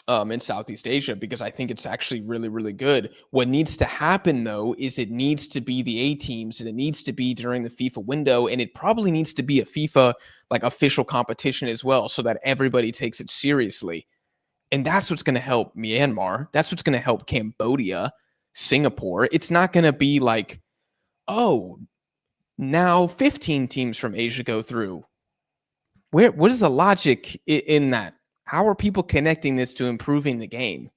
[SPEAKER 1] in Southeast Asia because I think it's actually really, really good. What needs to happen though is it needs to be the A teams and it needs to be during the FIFA window, and it probably needs to be a FIFA like official competition as well, so that everybody takes it seriously. And that's what's going to help Myanmar. That's what's going to help Cambodia, Singapore. It's not going to be like, oh, now 15 teams from Asia go through. What is the logic in that? How are people connecting this to improving the game?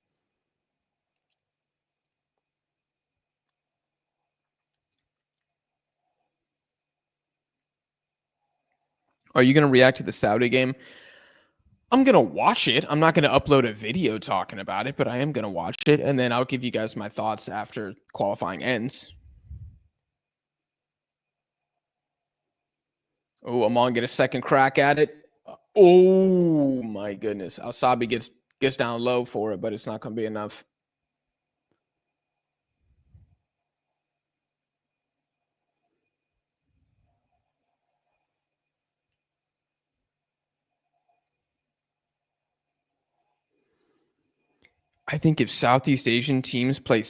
[SPEAKER 1] Are you going to react to the Saudi game? I'm going to watch it. I'm not going to upload a video talking about it, but I am going to watch it. And then I'll give you guys my thoughts after qualifying ends. Oh, Oman get a second crack at it. Oh my goodness. Al-Sabi gets down low for it, but it's not going to be enough. I think if Southeast Asian teams play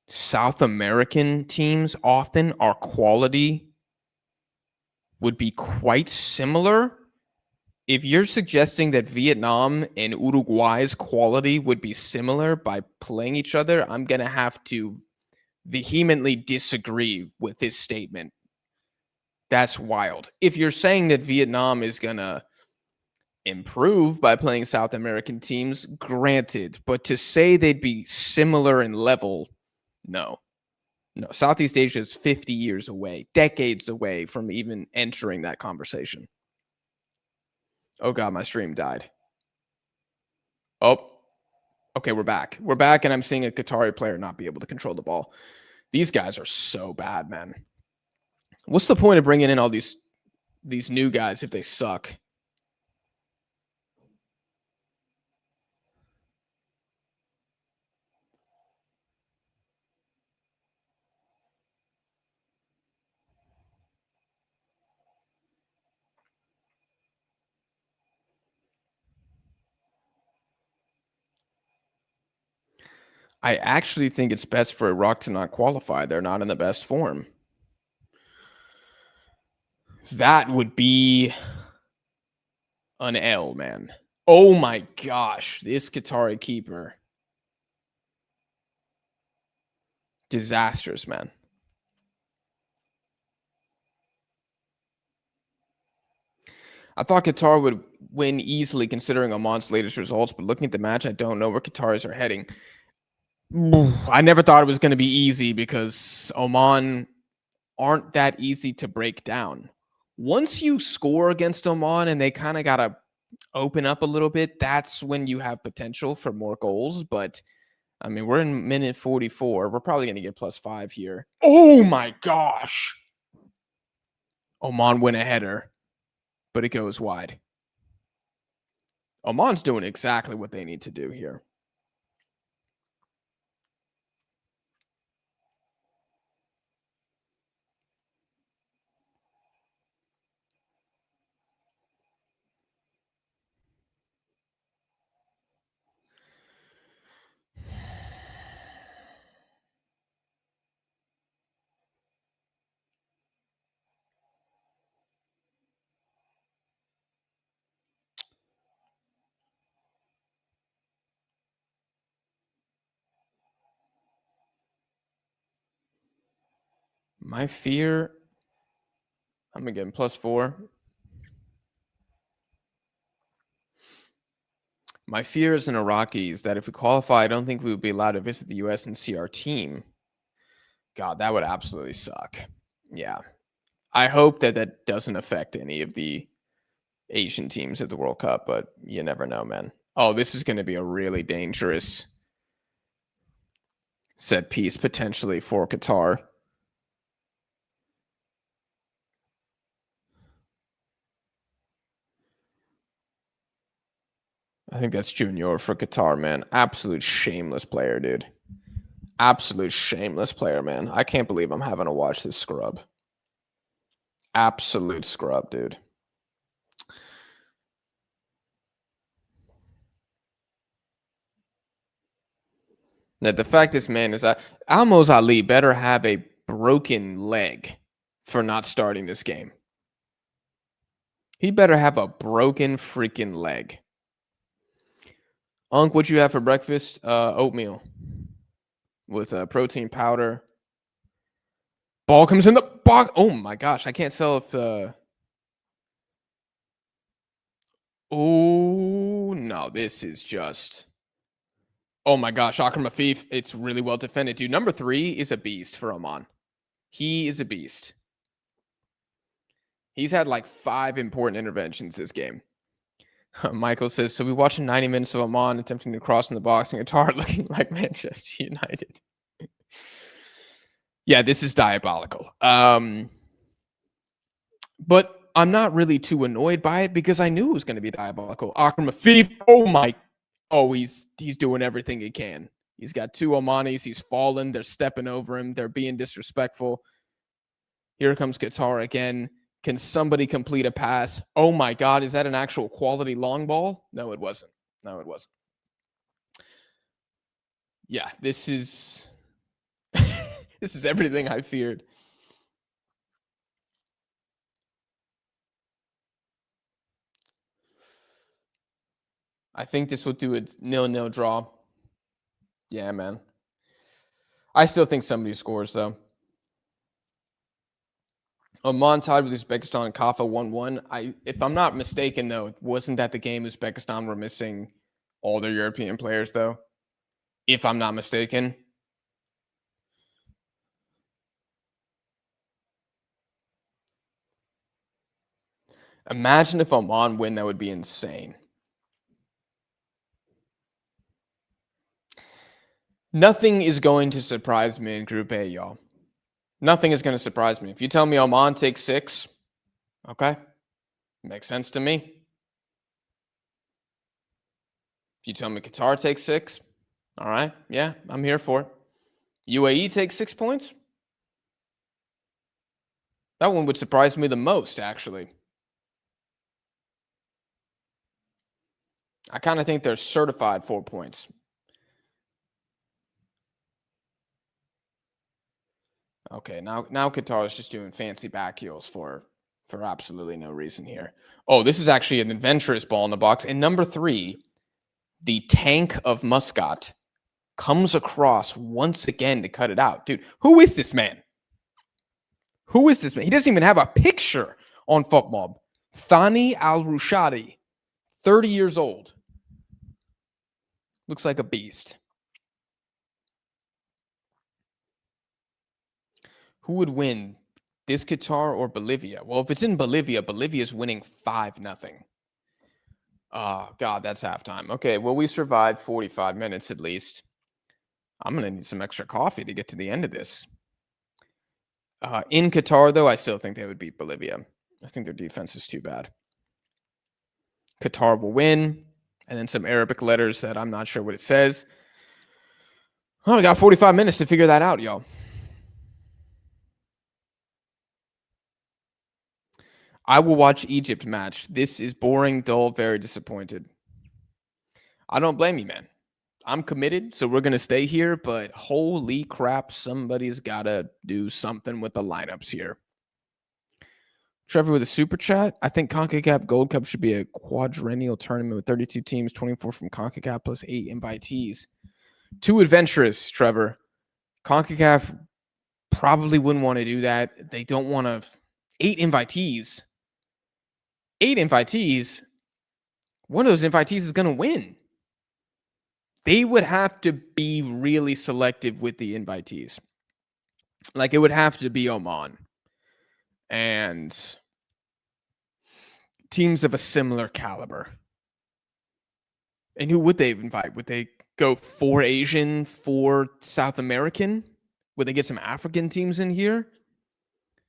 [SPEAKER 1] South American teams often, our quality would be quite similar. If you're suggesting that Vietnam and Uruguay's quality would be similar by playing each other, I'm going to have to vehemently disagree with this statement. That's wild. If you're saying that Vietnam is going to improve by playing South American teams, granted, but to say they'd be similar in level, no. No, Southeast Asia is 50 years away, decades away from even entering that conversation. Oh God, my stream died. Oh, okay, we're back. We're back, and I'm seeing a Qatari player not be able to control the ball. These guys are so bad, man. What's the point of bringing in all these new guys if they suck? I actually think it's best for Iraq to not qualify. They're not in the best form. That would be an L, man. Oh my gosh, this Qatari keeper. Disastrous, man. I thought Qatar would win easily considering Oman's latest results, but looking at the match, I don't know where Qataris are heading. I never thought it was going to be easy because Oman aren't that easy to break down. Once you score against Oman and they kind of got to open up a little bit, that's when you have potential for more goals. But I mean, we're in minute 44. We're probably going to get +5 here. Oh my gosh. Oman win a header, but it goes wide. Oman's doing exactly what they need to do here. My fear, I'm again +4. My fear as an Iraqi is that if we qualify, I don't think we would be allowed to visit the US and see our team. God, that would absolutely suck. Yeah. I hope that that doesn't affect any of the Asian teams at the World Cup, but you never know, man. Oh, this is going to be a really dangerous set piece potentially for Qatar. I think that's Junior for Qatar, man. Absolute shameless player, dude. Absolute shameless player, man. I can't believe I'm having to watch this scrub. Absolute scrub, dude. Now, the fact is, man, is that Almos Ali better have a broken leg for not starting this game. He better have a broken freaking leg. Unc, what'd you have for breakfast? Oatmeal with protein powder. Ball comes in the box. Oh my gosh, I can't tell if oh no, this is just. Oh my gosh, Akram Afif, it's really well defended, dude. Number 3 is a beast for Oman. He is a beast. He's had like 5 important interventions this game. Michael says, so we watched 90 minutes of Oman attempting to cross in the box and Qatar looking like Manchester United. Yeah, this is diabolical. But I'm not really too annoyed by it because I knew it was going to be diabolical. Akram Afif, oh my, oh, he's doing everything he can. He's got 2 Omanis. He's fallen. They're stepping over him. They're being disrespectful. Here comes Qatar again. Can somebody complete a pass? Oh my God, is that an actual quality long ball? No, it wasn't. No, it wasn't. Yeah, this is this is everything I feared. I think this will do a 0-0 draw. Yeah, man. I still think somebody scores though. Oman tied with Uzbekistan and Kafa 1-1. If I'm not mistaken, though, wasn't that the game Uzbekistan were missing all their European players, though? If I'm not mistaken. Imagine if Oman win, that would be insane. Nothing is going to surprise me in Group A, y'all. Nothing is going to surprise me. If you tell me Oman takes 6, okay, makes sense to me. If you tell me Qatar takes 6, all right, yeah, I'm here for it. UAE takes 6 points. That one would surprise me the most, actually. I kind of think they're certified 4 points. Okay, now Qatar is just doing fancy back heels for absolutely no reason here. Oh, this is actually an adventurous ball in the box. And number 3, the tank of Muscat comes across once again to cut it out. Dude, who is this man? Who is this man? He doesn't even have a picture on football. Thani Al-Rushadi, 30 years old. Looks like a beast. Who would win, this Qatar or Bolivia? Well, if it's in Bolivia, Bolivia's winning 5-0. Oh, God, that's halftime. Okay, well, we survived 45 minutes at least. I'm going to need some extra coffee to get to the end of this. In Qatar, though, I still think they would beat Bolivia. I think their defense is too bad. Qatar will win. And then some Arabic letters that I'm not sure what it says. Oh, we got 45 minutes to figure that out, y'all. I will watch Egypt match. This is boring, dull, very disappointed. I don't blame you, man. I'm committed, so we're going to stay here, but holy crap, somebody's got to do something with the lineups here. Trevor with a super chat. I think CONCACAF Gold Cup should be a quadrennial tournament with 32 teams, 24 from CONCACAF plus 8 invitees. Too adventurous, Trevor. CONCACAF probably wouldn't want to do that. They don't want to. 8 invitees. 8 invitees. One of those invitees is going to win. They would have to be really selective with the invitees. Like, it would have to be Oman. And teams of a similar caliber. And who would they invite? Would they go 4 Asian, 4 South American? Would they get some African teams in here?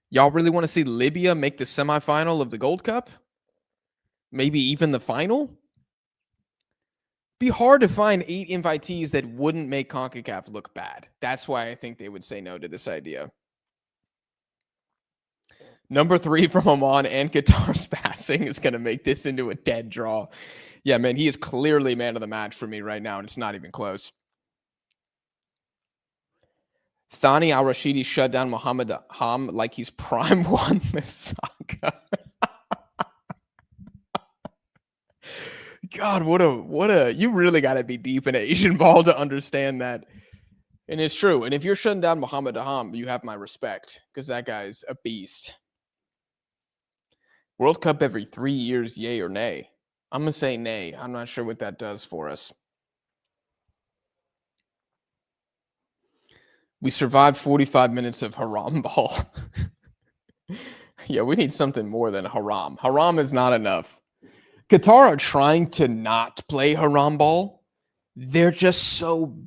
[SPEAKER 1] Y'all really want to see Libya make the semifinal of the Gold Cup? Maybe even the final? Be hard to find 8 invitees that wouldn't make CONCACAF look bad. That's why I think they would say no to this idea. Number 3 from Oman and Qatar's passing is going to make this into a dead draw. Yeah, man, he is clearly man of the match for me right now, and it's not even close. Thani Al-Rashidi shut down Mohammed Ham like he's prime 1 Misaka. God, what a you really got to be deep in Asian ball to understand that. And it's true. And if you're shutting down Mohammed Ham, you have my respect because that guy's a beast. World Cup every 3 years, yay or nay? I'm going to say nay. I'm not sure what that does for us. We survived 45 minutes of haram ball. Yeah, we need something more than haram. Haram is not enough. Qatar are trying to not play haram ball. They're just so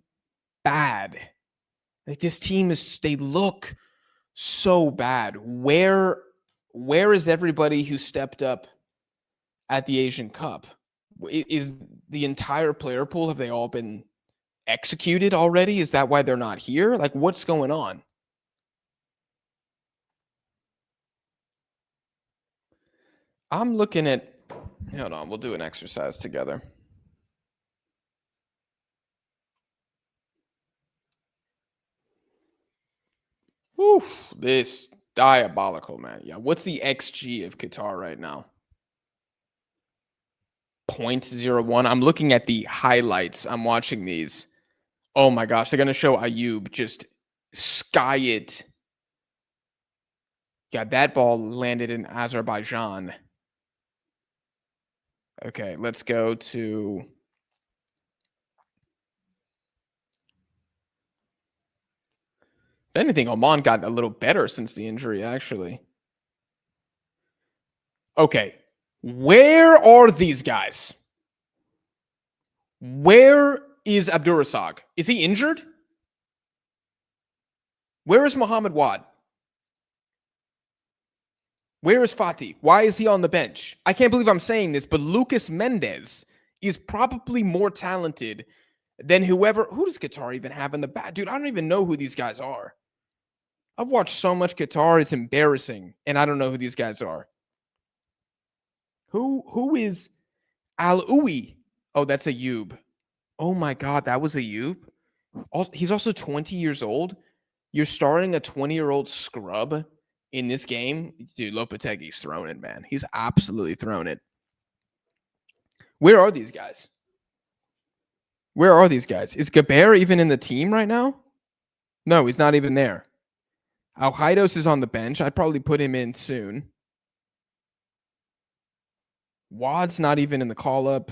[SPEAKER 1] bad. Like, this team they look so bad. Where is everybody who stepped up at the Asian Cup? Is the entire player pool, have they all been executed already? Is that why they're not here? Like, what's going on? I'm looking at, hold on, we'll do an exercise together. Oof, this diabolical, man. Yeah, what's the XG of Qatar right now? 0.01. I'm looking at the highlights. I'm watching these. Oh my gosh, they're going to show Ayub just sky it. Yeah, that ball landed in Azerbaijan. Okay, let's go to... If anything, Oman got a little better since the injury, actually. Okay, where are these guys? Where is Abdurrazak? Is he injured? Where is Mohammed Wad? Where is Fatih? Why is he on the bench? I can't believe I'm saying this, but Lucas Mendez is probably more talented than whoever. Who does Qatar even have in the back? Dude, I don't even know who these guys are. I've watched so much Qatar, it's embarrassing, and I don't know who these guys are. Who is Al-Oui? Oh, that's Ayub. Oh my God, that was Ayub? He's also 20 years old. You're starting a 20-year-old scrub in this game. Dude, Lopetegui's thrown it, man. He's absolutely thrown it. Where are these guys? Where are these guys? Is Gaber even in the team right now? No, he's not even there. Alhaidos is on the bench. I'd probably put him in soon. Wad's not even in the call-up.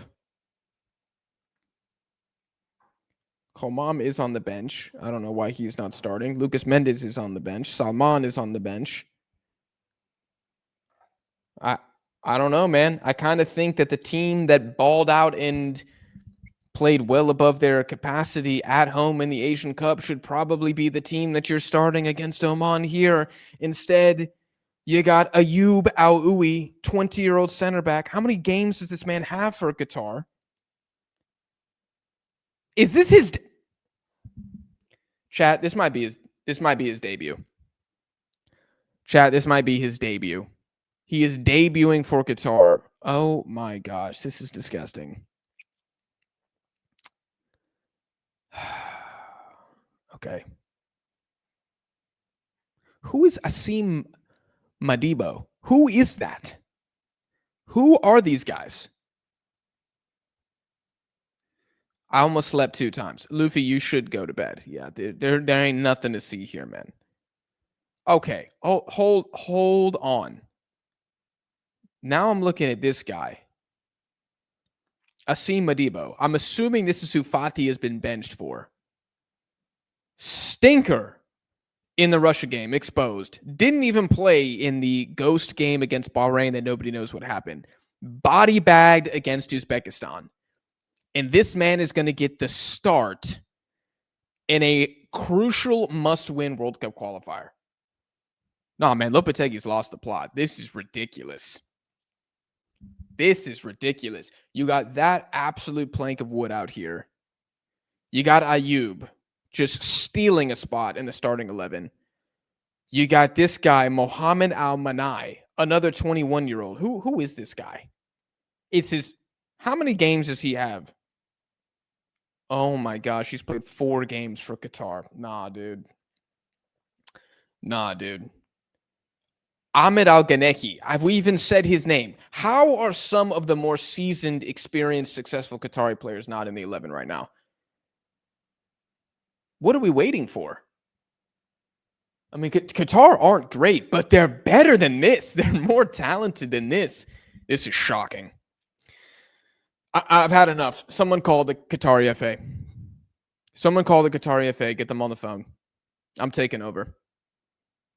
[SPEAKER 1] Komam is on the bench. I don't know why he's not starting. Lucas Mendez is on the bench. Salman is on the bench. I don't know, man. I kind of think that the team that balled out and played well above their capacity at home in the Asian Cup should probably be the team that you're starting against Oman here. Instead, you got Ayub Al-Oui, 20-year-old center back. How many games does this man have for Qatar? Is this his chat? This might be his debut. Chat, this might be his debut. He is debuting for Qatar. Oh my gosh, this is disgusting. Okay. Who is Asim Madibo? Who is that? Who are these guys? I almost slept 2 times. Luffy, you should go to bed. Yeah, there ain't nothing to see here, man. Okay. Oh, hold on. Now I'm looking at this guy. Asim Madibo. I'm assuming this is who Fatih has been benched for. Stinker in the Russia game, exposed. Didn't even play in the ghost game against Bahrain that nobody knows what happened. Body bagged against Uzbekistan. And this man is going to get the start in a crucial must-win World Cup qualifier. Nah, man, Lopetegui's lost the plot. This is ridiculous. This is ridiculous. You got that absolute plank of wood out here. You got Ayub just stealing a spot in the starting 11. You got this guy, Mohammed Al-Manai, another 21-year-old. Who is this guy? It's his... How many games does he have? Oh my gosh, he's played 4 games for Qatar. Nah, dude. Ahmed Al-Ganehi. Have we even said his name? How are some of the more seasoned, experienced, successful Qatari players not in the 11 right now? What are we waiting for? I mean, Qatar aren't great, but they're better than this. They're more talented than this. This is shocking. I've had enough. Someone call the Qatari FA. Someone call the Qatari FA. Get them on the phone. I'm taking over.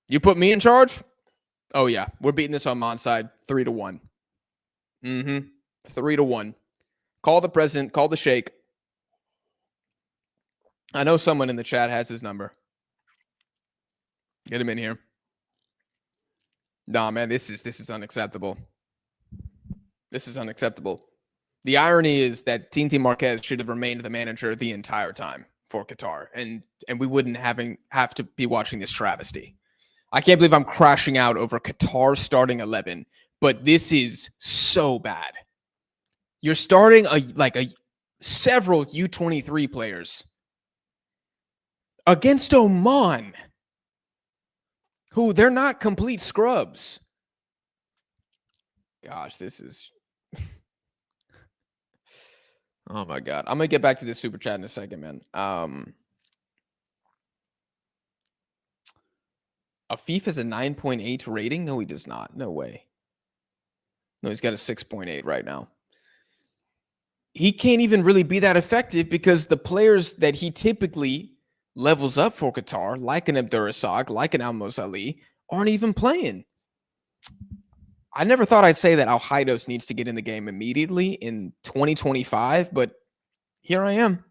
[SPEAKER 1] You put me in charge? Oh, yeah. We're beating this on Oman side 3-1. 3-1. Call the president. Call the sheikh. I know someone in the chat has his number. Get him in here. Nah, man, this is unacceptable. This is unacceptable. The irony is that Tinti Marquez should have remained the manager the entire time for Qatar, and we wouldn't have to be watching this travesty. I can't believe I'm crashing out over Qatar starting 11, but this is so bad. You're starting several U23 players against Oman, who they're not complete scrubs. Gosh, this is... Oh my God. I'm going to get back to this super chat in a second, man. Afif has a 9.8 rating? No, he does not. No way. No, he's got a 6.8 right now. He can't even really be that effective because the players that he typically levels up for Qatar, like an Abdurrazak, like an Almos Ali, aren't even playing. I never thought I'd say that Al-Haidos needs to get in the game immediately in 2025, but here I am.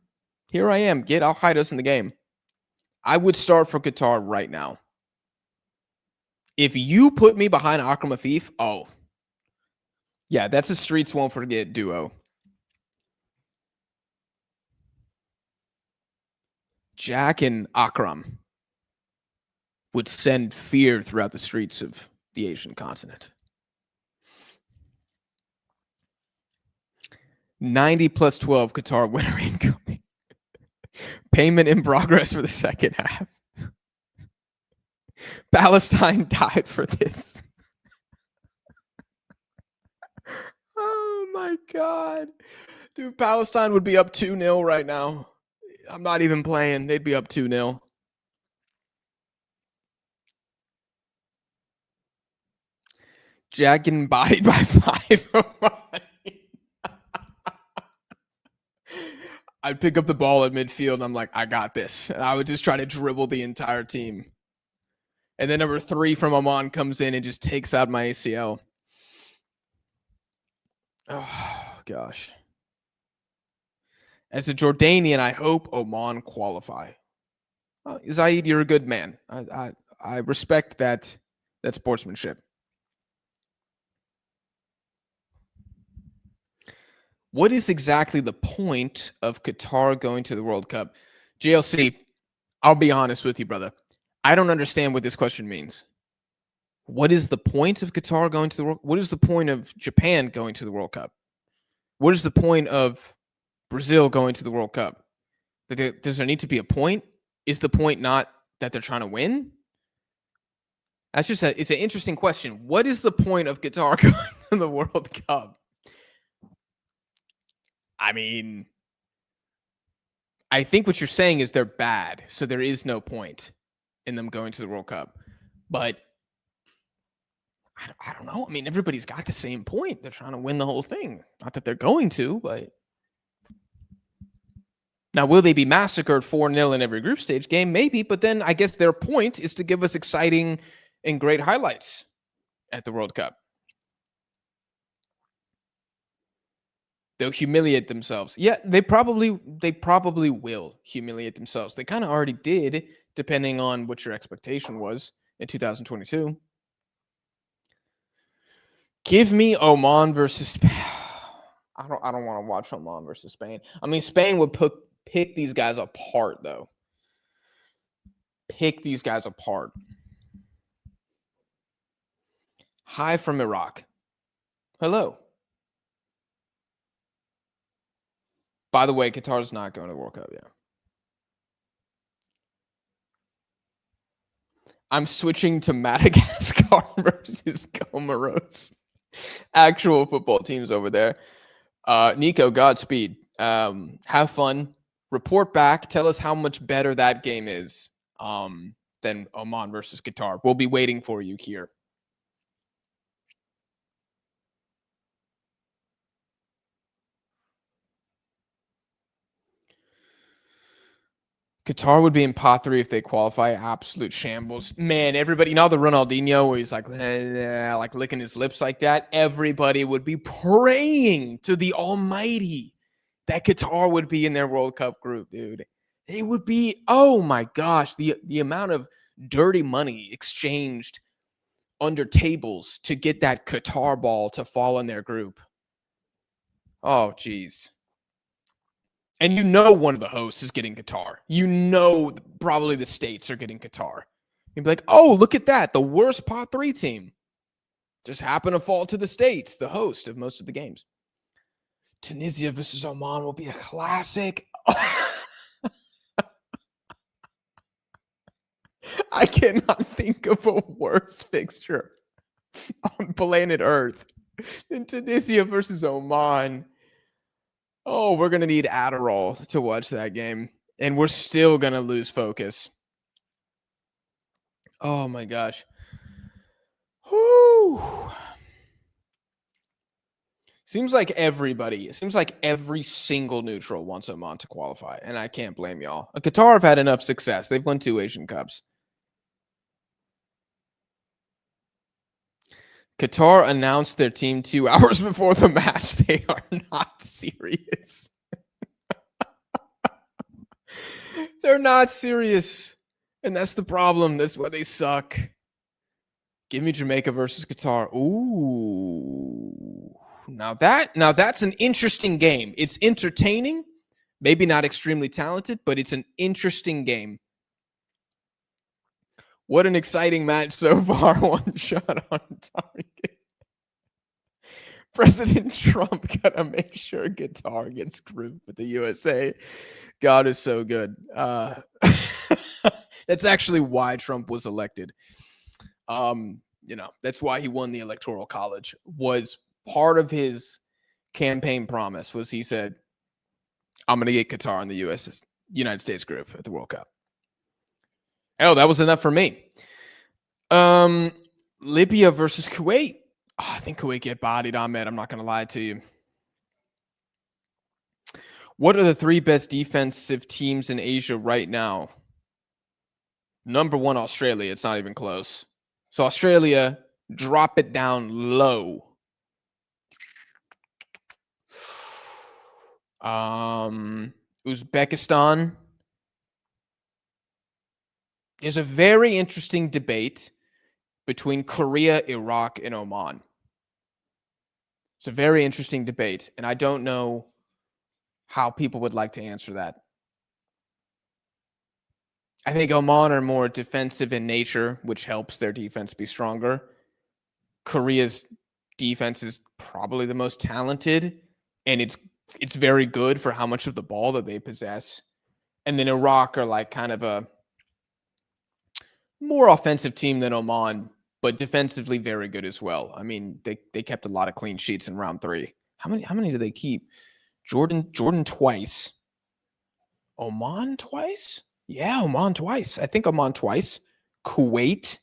[SPEAKER 1] Here I am. Get Al-Haidos in the game. I would start for Qatar right now. If you put me behind Akram Afif, oh. Yeah, that's a streets won't forget duo. Jack and Akram would send fear throughout the streets of the Asian continent. 90 plus 12 Qatar winner incoming. Payment in progress for the second half. Palestine died for this. Oh my God. Dude, Palestine would be up 2-0 right now. I'm not even playing. They'd be up 2-0. Jack getting bodied by 5. I'd pick up the ball at midfield and I'm like, I got this. And I would just try to dribble the entire team. And then number 3 from Oman comes in and just takes out my ACL. Oh, gosh. As a Jordanian, I hope Oman qualify. Zaid, you're a good man. I respect that sportsmanship. What is exactly the point of Qatar going to the World Cup? JLC, I'll be honest with you, brother. I don't understand what this question means. What is the point of Qatar going to the World? What is the point of Japan going to the World Cup? What is the point of Brazil going to the World Cup? Does there need to be a point? Is the point not that they're trying to win? It's an interesting question. What is the point of Qatar going to the World Cup? I mean, I think what you're saying is they're bad, so there is no point in them going to the World Cup. But I don't know. I mean, everybody's got the same point. They're trying to win the whole thing. Not that they're going to, but now will they be massacred 4-0 in every group stage game? Maybe, but then I guess their point is to give us exciting and great highlights at the World Cup. They'll humiliate themselves. Yeah, they probably will humiliate themselves. They kind of already did, depending on what your expectation was in 2022. Give me Oman versus Spain. I don't want to watch Oman versus Spain. I mean, Spain would pick these guys apart, though. Pick these guys apart. Hi from Iraq. Hello. By the way, Qatar's not going to the World Cup yet. I'm switching to Madagascar versus Comoros. Actual football teams over there. Nico, Godspeed. Have fun. Report back. Tell us how much better that game is than Oman versus Qatar. We'll be waiting for you here. Qatar would be in pot 3 if they qualify. Absolute shambles. Man, everybody, you know the Ronaldinho where he's like licking his lips like that? Everybody would be praying to the Almighty that Qatar would be in their World Cup group, dude. It would be, oh my gosh, the amount of dirty money exchanged under tables to get that Qatar ball to fall in their group. Oh, geez. And you know one of the hosts is getting Qatar. You know probably the States are getting Qatar. You'd be like, oh, look at that. The worst pot 3 team just happened to fall to the States, the host of most of the games. Tunisia versus Oman will be a classic. I cannot think of a worse fixture on planet Earth than Tunisia versus Oman. Oh, we're going to need Adderall to watch that game. And we're still going to lose focus. Oh, my gosh. Whew. Seems like every single neutral wants Oman to qualify. And I can't blame y'all. Qatar have had enough success. They've won 2 Asian Cups. Qatar announced their team 2 hours before the match. They are not serious. They're not serious. And that's the problem. That's why they suck. Give me Jamaica versus Qatar. Ooh. Now that's an interesting game. It's entertaining. Maybe not extremely talented, but it's an interesting game. What an exciting match so far. 1 shot on target. President Trump got to make sure Qatar gets grouped with the USA. God is so good. That's actually why Trump was elected. That's why he won the Electoral College. Was part of his campaign promise was he said, I'm going to get Qatar in the United States group at the World Cup. Oh, that was enough for me. Libya versus Kuwait. Oh, I think Kuwait get bodied, Ahmed. I'm not going to lie to you. What are the 3 best defensive teams in Asia right now? Number 1, Australia. It's not even close. So Australia, drop it down low. Uzbekistan. There's a very interesting debate between Korea, Iraq, and Oman. It's a very interesting debate, and I don't know how people would like to answer that. I think Oman are more defensive in nature, which helps their defense be stronger. Korea's defense is probably the most talented, and it's very good for how much of the ball that they possess. And then Iraq are like kind of a more offensive team than Oman, but defensively very good as well. I mean, they kept a lot of clean sheets in round 3. How many did they keep? Jordan twice. Oman twice? Yeah, Oman twice. I think Oman twice. Kuwait.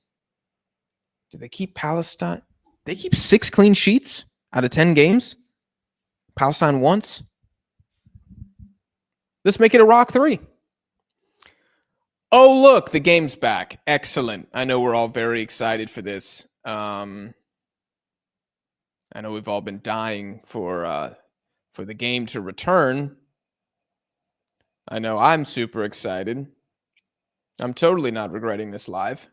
[SPEAKER 1] Did they keep Palestine? They keep 6 clean sheets out of 10 games. Palestine once. Let's make it Iraq 3. Oh, look, the game's back. Excellent. I know we're all very excited for this. I know we've all been dying for the game to return. I know I'm super excited. I'm totally not regretting this live.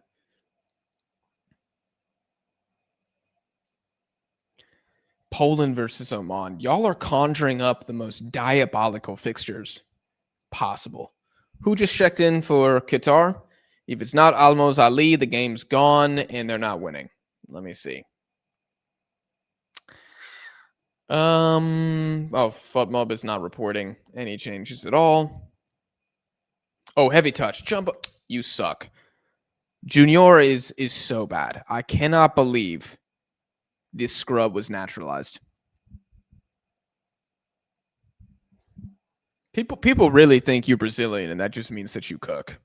[SPEAKER 1] Poland versus Oman. Y'all are conjuring up the most diabolical fixtures possible. Who just checked in for Qatar? If it's not Almoz Ali, the game's gone and they're not winning. Let me see. FUTMob is not reporting any changes at all. Oh, heavy touch. Jump up. You suck. Junior is so bad. I cannot believe this scrub was naturalized. People really think you're Brazilian, and that just means that you cook.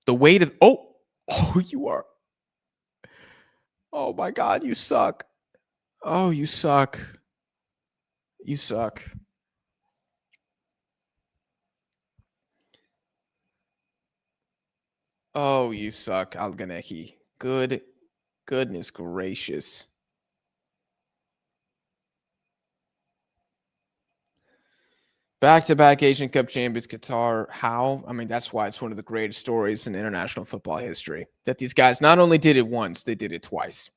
[SPEAKER 1] The weight of you are. Oh my God, you suck. Oh, you suck. You suck. Oh, you suck, Alganeki. Goodness gracious. Back-to-back Asian Cup champions, Qatar. How? I mean, that's why it's one of the greatest stories in international football history. That these guys not only did it once, they did it twice.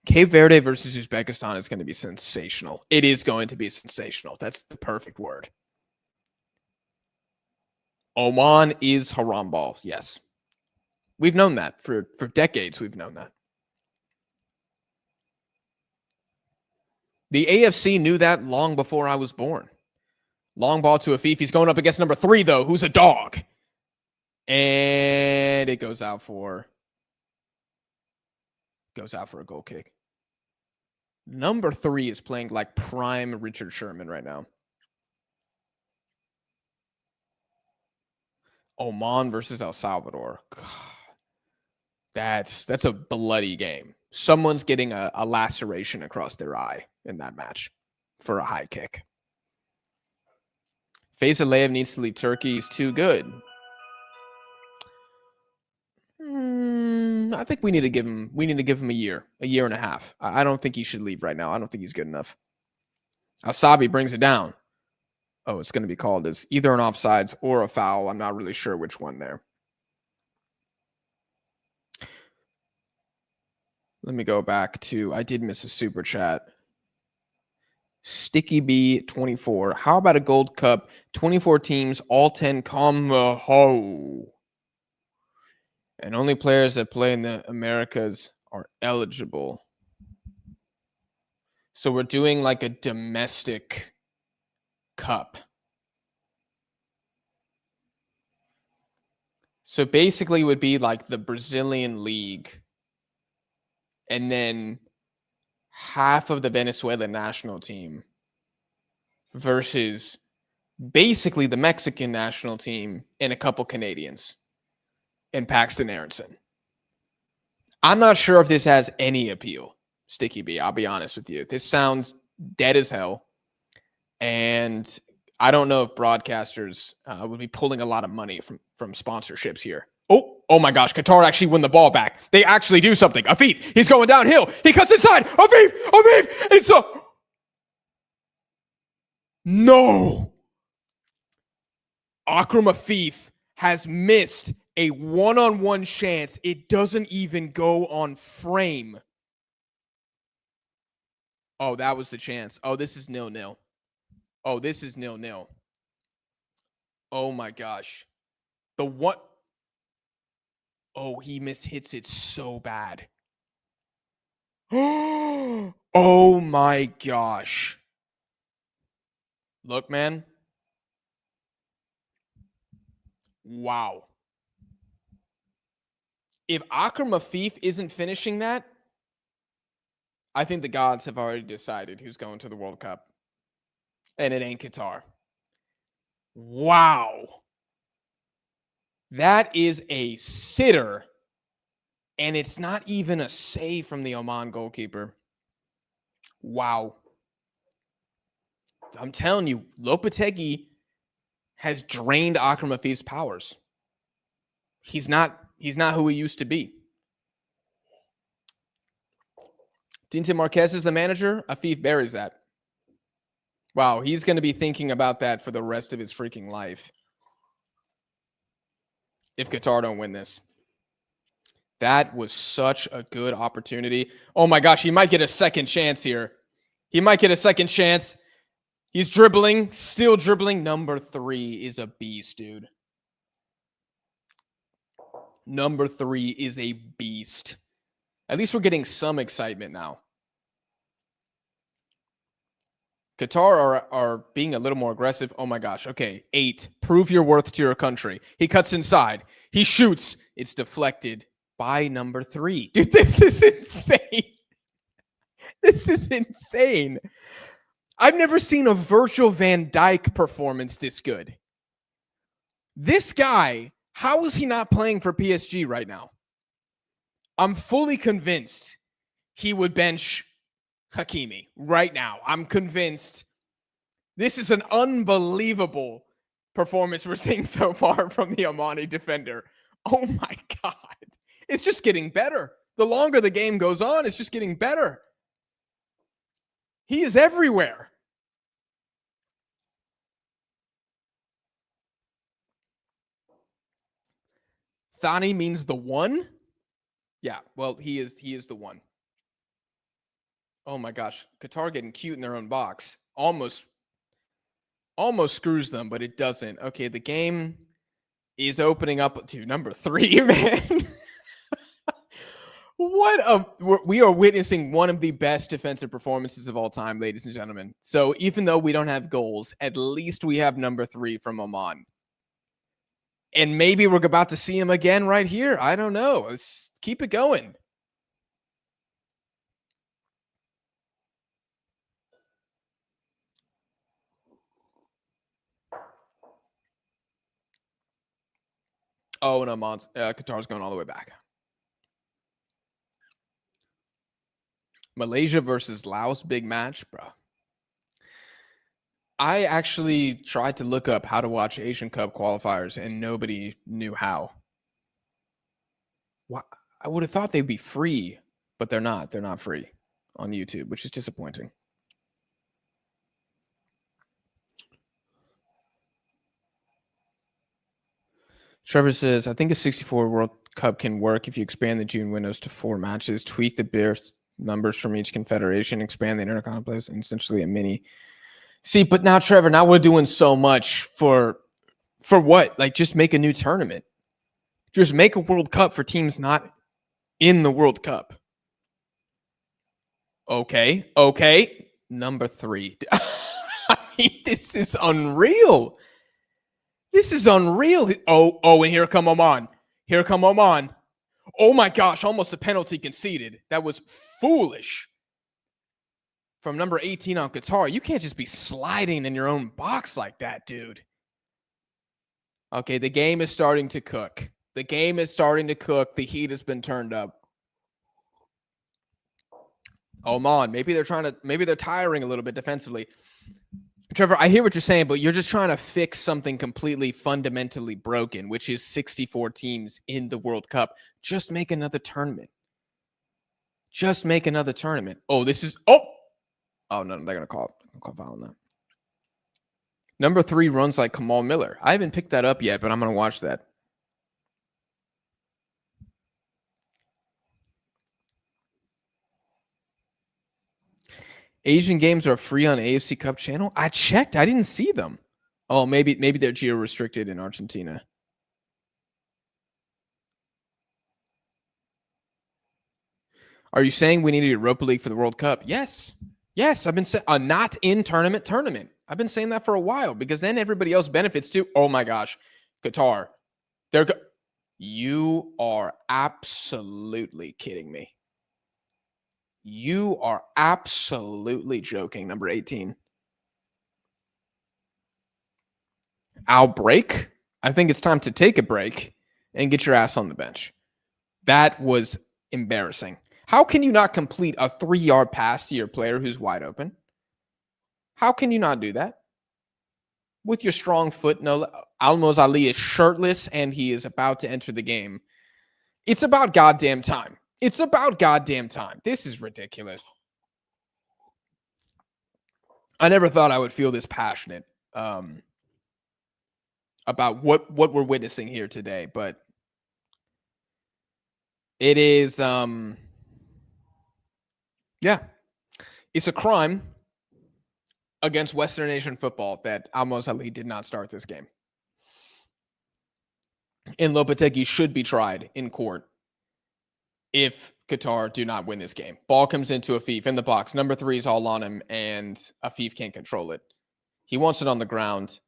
[SPEAKER 1] Cape Verde versus Uzbekistan is going to be sensational. It is going to be sensational. That's the perfect word. Oman is haram ball. Yes. We've known that for decades. We've known that. The AFC knew that long before I was born. Long ball to Afif. He's going up against number 3, though, who's a dog. And it goes out for a goal kick. Number 3 is playing like prime Richard Sherman right now. Oman versus El Salvador. God, that's a bloody game. Someone's getting a laceration across their eye in that match for a high kick. Faizalev needs to leave Turkey. He's too good. I think we need to give him a year and a half. I don't think he should leave right now. I don't think he's good enough. Asabi brings it down. Oh, it's going to be called as either an offsides or a foul. I'm not really sure which one there. Let me go back to, I did miss a super chat. Sticky B 24. How about a Gold Cup? 24 teams, all 10 come ho. And only players that play in the Americas are eligible. So we're doing like a domestic cup. So basically it would be like the Brazilian league and then half of the Venezuelan national team versus basically the Mexican national team and a couple Canadians and Paxton Aronson. I'm not sure if this has any appeal, Sticky B. I'll be honest with you. This sounds dead as hell. And I don't know if broadcasters would be pulling a lot of money from sponsorships here. Oh my gosh. Qatar actually won the ball back. They actually do something. Afif, he's going downhill. He cuts inside. Afif, it's a... No. Akram Afif has missed a one-on-one chance. It doesn't even go on frame. Oh, that was the chance. Oh, this is 0-0. Oh, this is 0-0. Oh my gosh. The what? Oh, he mishits it so bad. Oh my gosh. Look, man. Wow. If Akram Afif isn't finishing that, I think the gods have already decided who's going to the World Cup. And it ain't Qatar. Wow. That is a sitter. And it's not even a save from the Oman goalkeeper. Wow. I'm telling you, Lopetegui has drained Akram Afif's powers. He's not who he used to be. Dinton Marquez is the manager. Afif buries that. Wow, he's going to be thinking about that for the rest of his freaking life. If Qatar don't win this. That was such a good opportunity. Oh my gosh, he might get a second chance here. He might get a second chance. He's dribbling, still dribbling. Number 3 is a beast, dude. Number 3 is a beast. At least we're getting some excitement now. Qatar are being a little more aggressive. Oh my gosh. Okay. 8. Prove your worth to your country. He cuts inside. He shoots. It's deflected by number 3. Dude, this is insane. This is insane. I've never seen a Virgil van Dijk performance this good. This guy, how is he not playing for PSG right now? I'm fully convinced he would bench Hakimi right now. I'm convinced this is an unbelievable performance we're seeing so far from the Omani defender. Oh my God. It's just getting better. The longer the game goes on, it's just getting better. He is everywhere. Thani means the one? Yeah, well, he is the one. Oh my gosh, Qatar getting cute in their own box. Almost screws them, but it doesn't. Okay, the game is opening up to number 3, man. We are witnessing one of the best defensive performances of all time, ladies and gentlemen. So even though we don't have goals, at least we have number 3 from Oman. And maybe we're about to see him again right here. I don't know. Let's keep it going. Oh, and Qatar's going all the way back. Malaysia versus Laos, big match, bro. I actually tried to look up how to watch Asian Cup qualifiers, and nobody knew how. I would have thought they'd be free, but they're not. They're not free on YouTube, which is disappointing. Trevor says, I think a 64 World Cup can work if you expand the June windows to 4 matches, tweak the berth numbers from each confederation, expand the intercontinental place, and essentially a mini. See, but now, Trevor, now we're doing so much for what? Like, just make a new tournament. Just make a World Cup for teams not in the World Cup. Okay. Number 3. I mean, this is unreal. Oh, and here come Oman. Here come Oman. Oh my gosh, almost a penalty conceded. That was foolish. From number 18 on Qatar, you can't just be sliding in your own box like that, dude. Okay, the game is starting to cook. The game is starting to cook. The heat has been turned up. Oman, maybe they're tiring a little bit defensively. Trevor, I hear what you're saying, but you're just trying to fix something completely fundamentally broken, which is 64 teams in the World Cup. Just make another tournament. Just make another tournament. Oh, this is oh no, they're gonna call foul on that. Number 3 runs like Kamal Miller. I haven't picked that up yet, but I'm gonna watch that. Asian games are free on AFC Cup channel. I checked. I didn't see them. Oh, maybe they're geo-restricted in Argentina. Are you saying we need a Europa League for the World Cup? Yes. Yes, I've been saying a not in tournament. I've been saying that for a while because then everybody else benefits too. Oh my gosh. Qatar. You are absolutely kidding me. You are absolutely joking, number 18. I'll break. I think it's time to take a break and get your ass on the bench. That was embarrassing. How can you not complete a 3-yard pass to your player who's wide open? How can you not do that? With your strong foot, no. Almoz Ali is shirtless and he is about to enter the game. It's about goddamn time. It's about goddamn time. This is ridiculous. I never thought I would feel this passionate about what we're witnessing here today, but it is it's a crime against Western Asian football that Almoz Ali did not start this game. And Lopetegui should be tried in court if Qatar do not win this game. Ball comes into Afif in the box. Number 3 is all on him, and Afif can't control it. He wants it on the ground.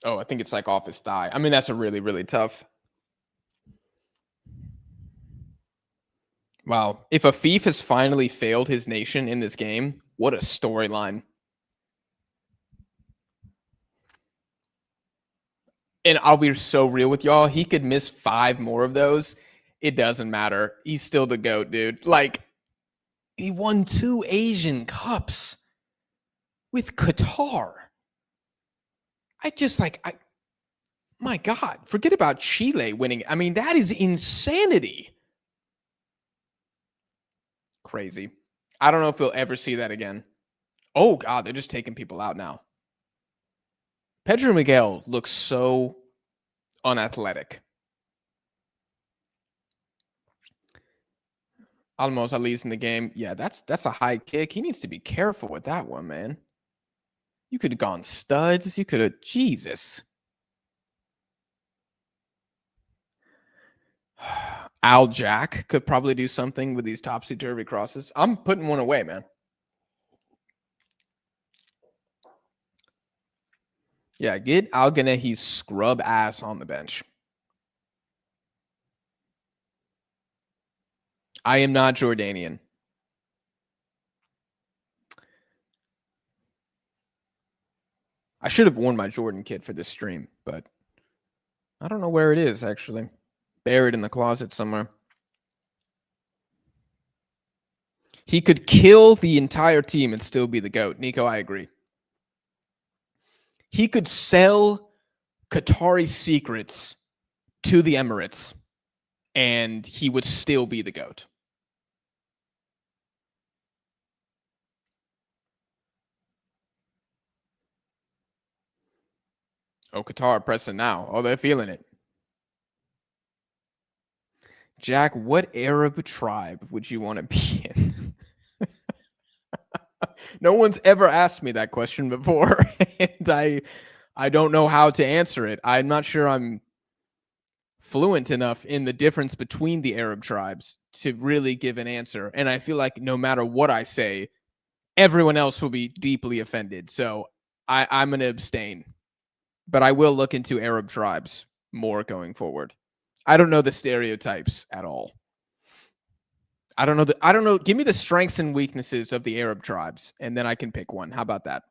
[SPEAKER 1] Oh, I think it's like off his thigh. I mean, that's a really, really tough. Wow. If Afif has finally failed his nation in this game, what a storyline. And I'll be so real with y'all. He could miss 5 more of those. It doesn't matter. He's still the GOAT, dude. Like, he won 2 Asian Cups with Qatar. My God, forget about Chile winning. I mean, that is insanity. Crazy. I don't know if we'll ever see that again. Oh, God, they're just taking people out now. Pedro Miguel looks so unathletic. Almoz Ali's in the game. Yeah, that's a high kick. He needs to be careful with that one, man. You could have gone studs. You could have... Jesus. Al Jack could probably do something with these topsy-turvy crosses. I'm putting one away, man. Yeah, get Al Ghanehi's scrub ass on the bench. I am not Jordanian. I should have worn my Jordan kit for this stream, but I don't know where it is, actually. Buried in the closet somewhere. He could kill the entire team and still be the GOAT. Nico, I agree. He could sell Qatari secrets to the Emirates, and he would still be the GOAT. Oh, Qatar pressing now. Oh, they're feeling it. Jack, what Arab tribe would you want to be in? No one's ever asked me that question before, and I don't know how to answer it. I'm not sure I'm fluent enough in the difference between the Arab tribes to really give an answer. And I feel like no matter what I say, everyone else will be deeply offended. So I'm going to abstain, but I will look into Arab tribes more going forward. I don't know the stereotypes at all. I don't know. Give me the strengths and weaknesses of the Arab tribes, and then I can pick one. How about that?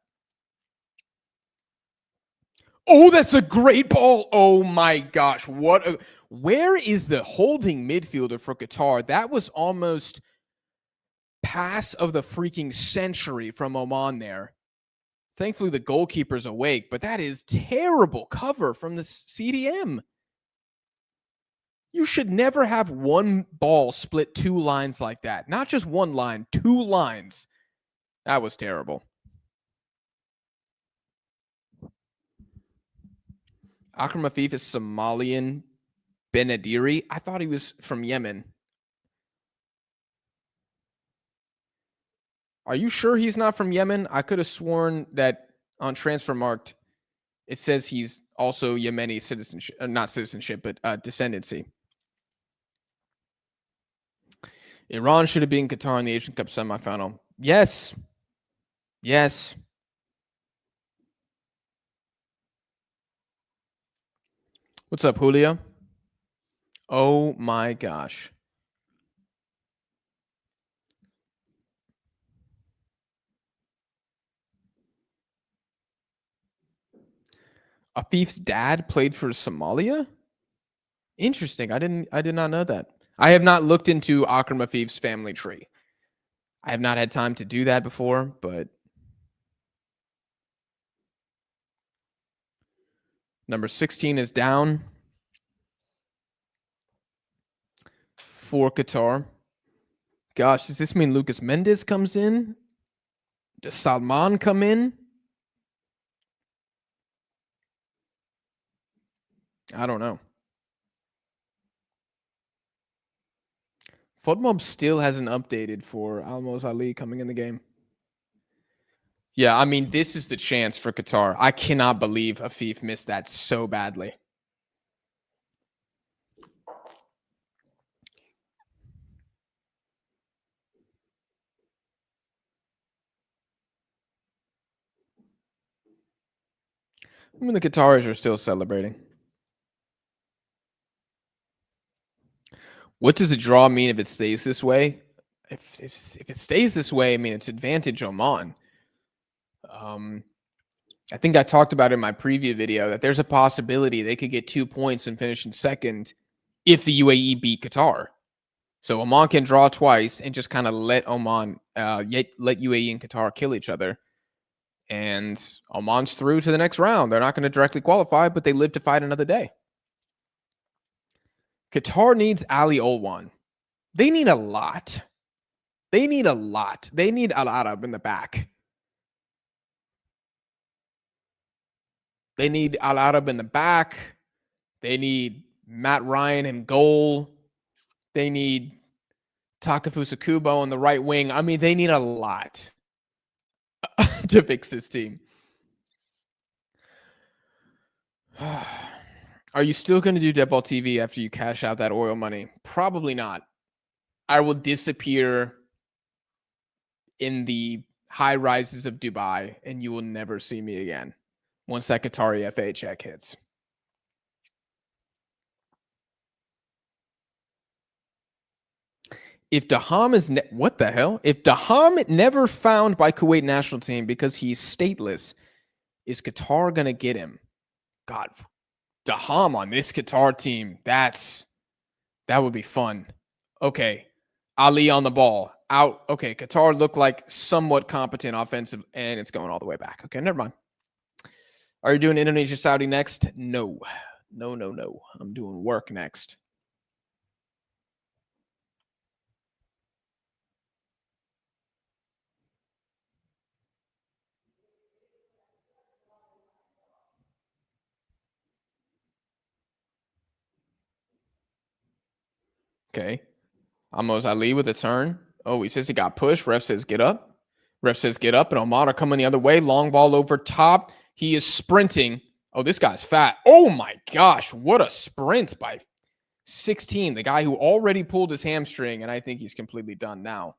[SPEAKER 1] Oh, that's a great ball. Oh my gosh. Where is the holding midfielder for Qatar? That was almost pass of the freaking century from Oman there. Thankfully, the goalkeeper's awake, but that is terrible cover from the CDM. You should never have one ball split two lines like that. Not just one line, two lines. That was terrible. Akram Afif is Somalian Benadiri. I thought he was from Yemen. Are you sure he's not from Yemen? I could have sworn that on Transfermarkt it says he's also Yemeni citizenship, not citizenship, but descendancy. Iran should have been Qatar in the Asian Cup semifinal. Yes. Yes. What's up, Julio? Oh my gosh. Afif's dad played for Somalia? Interesting. I did not know that. I have not looked into Akram Afif's family tree. I have not had time to do that before, but number 16 is down for Qatar. Gosh, does this mean Lucas Mendes comes in? Does Salman come in? I don't know. FUTMob still hasn't updated for Almos Ali coming in the game. Yeah, I mean, this is the chance for Qatar. I cannot believe Afif missed that so badly. I mean, the Qataris are still celebrating. What does the draw mean if it stays this way? If it stays this way, I mean, it's advantage Oman. I think I talked about in my preview video that there's a possibility they could get 2 points and finish in second if the UAE beat Qatar. So Oman can draw twice and just kind of let Oman, let UAE and Qatar kill each other. And Oman's through to the next round. They're not going to directly qualify, but they live to fight another day. Qatar needs Ali Olwan. They need a lot. They need a lot. They need Al Arab in the back. They need Al Arab in the back. They need Matt Ryan in goal. They need Takafusa Kubo on the right wing. I mean, they need a lot to fix this team. Are you still going to do Deadball TV after you cash out that oil money? Probably not. I will disappear in the high rises of Dubai, and you will never see me again once that Qatari FA check hits. If Daham is what the hell? If Daham never found by Kuwait national team because he's stateless, is Qatar gonna get him? God, Daham on this Qatar team. That would be fun. Okay, Ali on the ball out. Okay, Qatar looked like somewhat competent offensive, and it's going all the way back. Okay, never mind. Are you doing Indonesia Saudi next? No. I'm doing work next. Okay. Amos Ali with a turn. Oh, he says he got pushed. Ref says get up. Ref says get up, and Oman are coming the other way. Long ball over top. He is sprinting. Oh, this guy's fat. Oh my gosh, what a sprint by 16. The guy who already pulled his hamstring, and I think he's completely done now.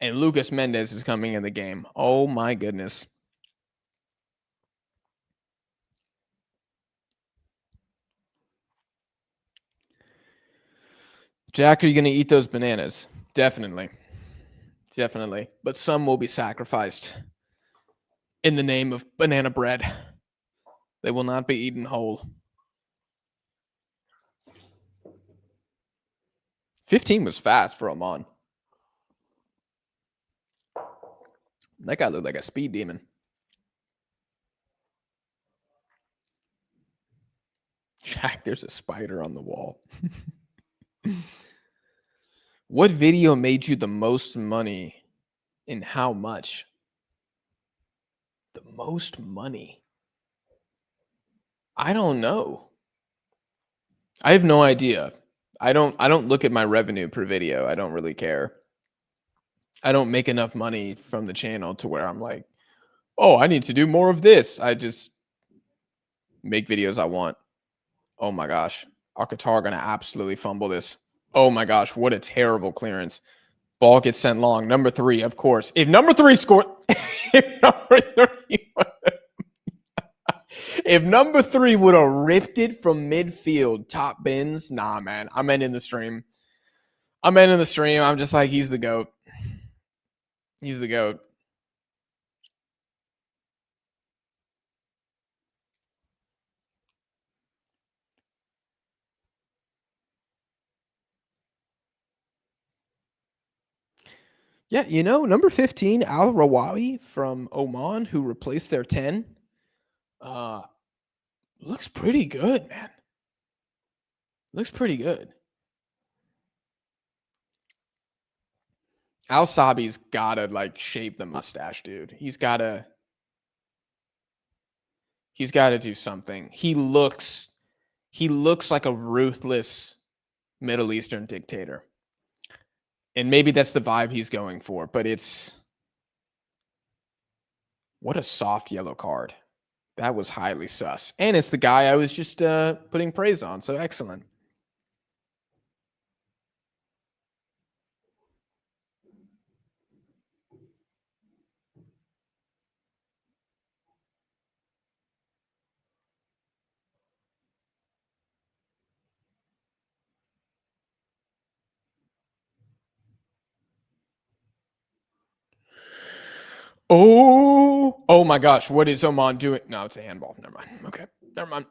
[SPEAKER 1] And Lucas Mendez is coming in the game. Oh my goodness. Jack, are you going to eat those bananas? Definitely. Definitely. But some will be sacrificed in the name of banana bread. They will not be eaten whole. 15 was fast for Oman. That guy looked like a speed demon. Jack, there's a spider on the wall. What video made you the most money and how much? The most money? I don't know. I have no idea. I don't look at my revenue per video. I don't really care. I don't make enough money from the channel to where I'm like, oh, I need to do more of this. I just make videos I want. Oh my gosh. Our Qatar going to absolutely fumble this. Oh my gosh. What a terrible clearance. Ball gets sent long. Number 3, of course. If number 3 scored, if number 3 would have ripped it from midfield, top bins, nah, man. I'm ending the stream. I'm just like, he's the GOAT. He's the GOAT. Yeah, you know, number 15, Al Rawawi from Oman, who replaced their 10, looks pretty good, man. Looks pretty good. Al Sabi's gotta like shave the mustache, dude. He's gotta do something. He looks like a ruthless Middle Eastern dictator. And maybe that's the vibe he's going for, but it's what a soft yellow card. That was highly sus. And it's the guy I was just putting praise on. So excellent. Oh my gosh. What is Oman doing? No, it's a handball. Never mind. Okay. Never mind.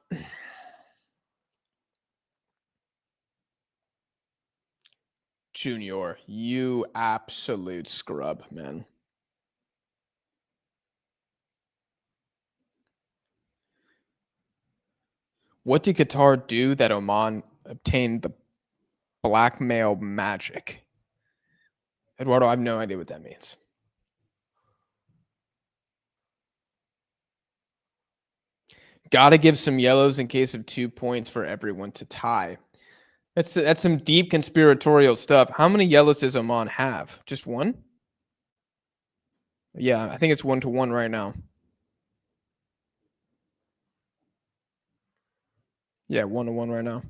[SPEAKER 1] Junior, you absolute scrub, man. What did Qatar do that Oman obtained the blackmail magic? Eduardo, I have no idea what that means. Gotta give some yellows in case of 2 points for everyone to tie. That's some deep conspiratorial stuff. How many yellows does Oman have? Just one? Yeah, I think it's 1-1 right now. Yeah, 1-1 right now.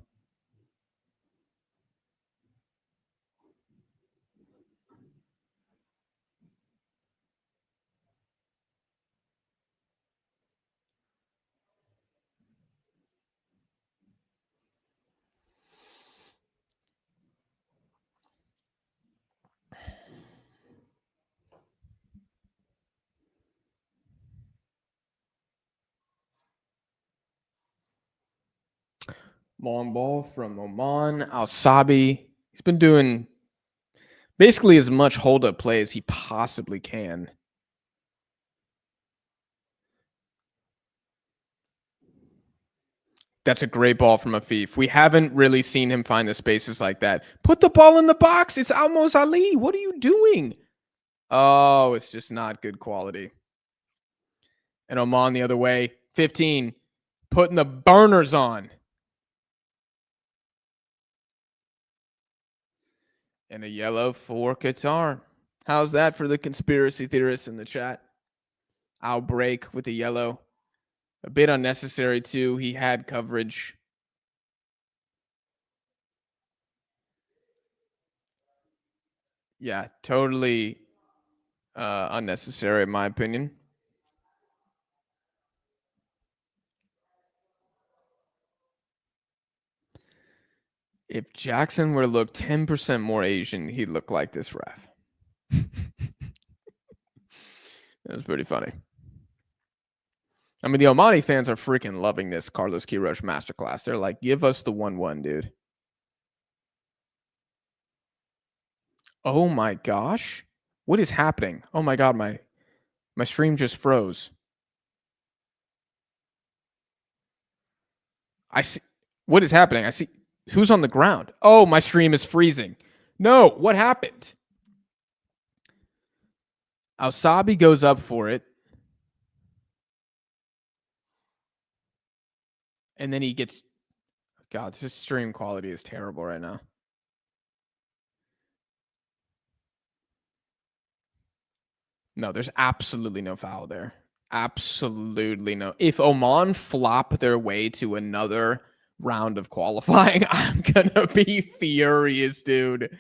[SPEAKER 1] Long ball from Oman. Al Sabi. He's been doing basically as much hold-up play as he possibly can. That's a great ball from Afif. We haven't really seen him find the spaces like that. Put the ball in the box. It's Almos Ali. What are you doing? Oh, it's just not good quality. And Oman the other way. 15. Putting the burners on. And a yellow for Qatar. How's that for the conspiracy theorists in the chat? I'll break with the yellow. A bit unnecessary, too. He had coverage. Yeah, totally Unnecessary, in my opinion. If Jackson were to look 10% more Asian, he'd look like this ref. That's pretty funny. I mean, the Omani fans are freaking loving this Carlos Queiroz masterclass. They're like, give us the 1-1, dude. Oh my gosh. What is happening? Oh my God, my stream just froze. I see. What is happening? I see. Who's on the ground? Oh, my stream is freezing. No, what happened? Alsabi goes up for it. And then he gets. God, this stream quality is terrible right now. No, there's absolutely no foul there. Absolutely no. If Oman flop their way to another round of qualifying, I'm going to be furious, dude.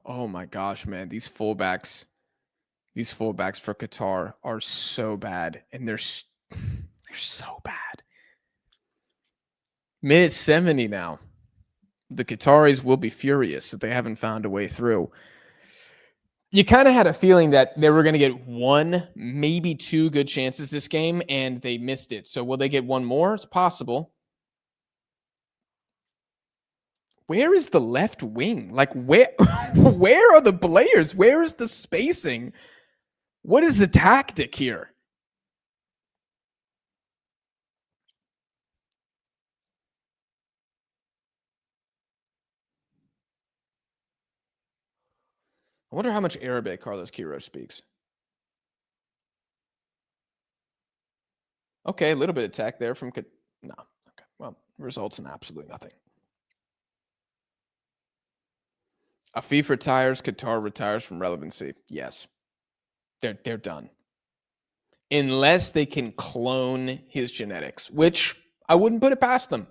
[SPEAKER 1] Oh my gosh, man. These fullbacks for Qatar are so bad. And they're so bad. Minute 70 now. The Qataris will be furious that they haven't found a way through. You kind of had a feeling that they were going to get one, maybe two good chances this game, and they missed it. So will they get one more? It's possible. Where is the left wing? Like, where are the players? Where is the spacing? What is the tactic here? I wonder how much Arabic Carlos Queiroz speaks. Okay, a little bit of tech there from no. Okay, well, results in absolutely nothing. Afif retires, Qatar retires from relevancy. Yes, they're done. Unless they can clone his genetics, which I wouldn't put it past them.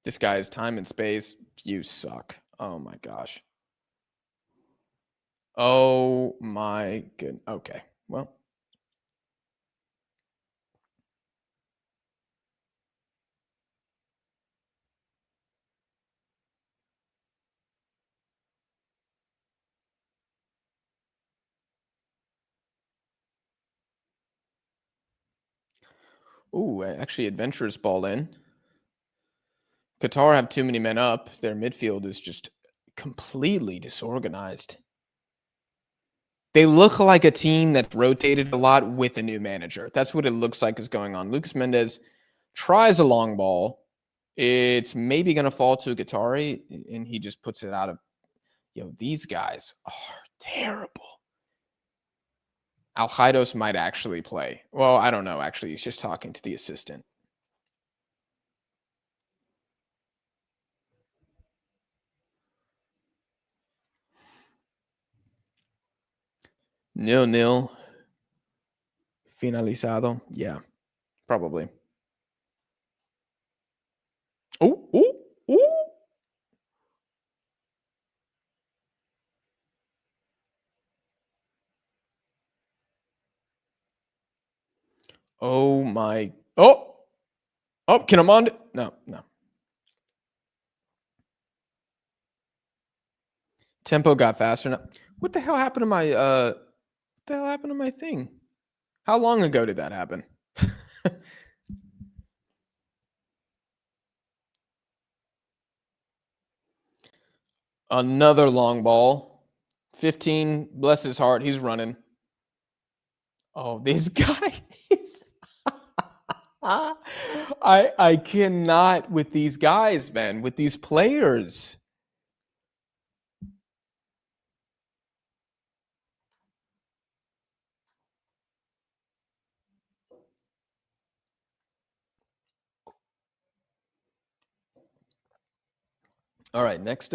[SPEAKER 1] This guy's time and space, you suck. Oh my gosh. Oh my good. Okay, well. Ooh, actually, adventurous ball in. Qatar have too many men up. Their midfield is just completely disorganized. They look like a team that's rotated a lot with a new manager. That's what it looks like is going on. Lucas Mendez tries a long ball. It's maybe going to fall to Qatari, and he just puts it out of. These guys are terrible. Al-Khaidos might actually play. Well, I don't know. Actually, he's just talking to the assistant. Nil-nil. Finalizado. Yeah, probably. Oh, oh, oh. Oh my. Oh. Oh, can Amand? No. Tempo got faster. Now. What the hell happened to my thing? How long ago did that happen? Another long ball. 15, bless his heart, he's running. Oh, this guy is I cannot with these guys, man, with these players. All right, next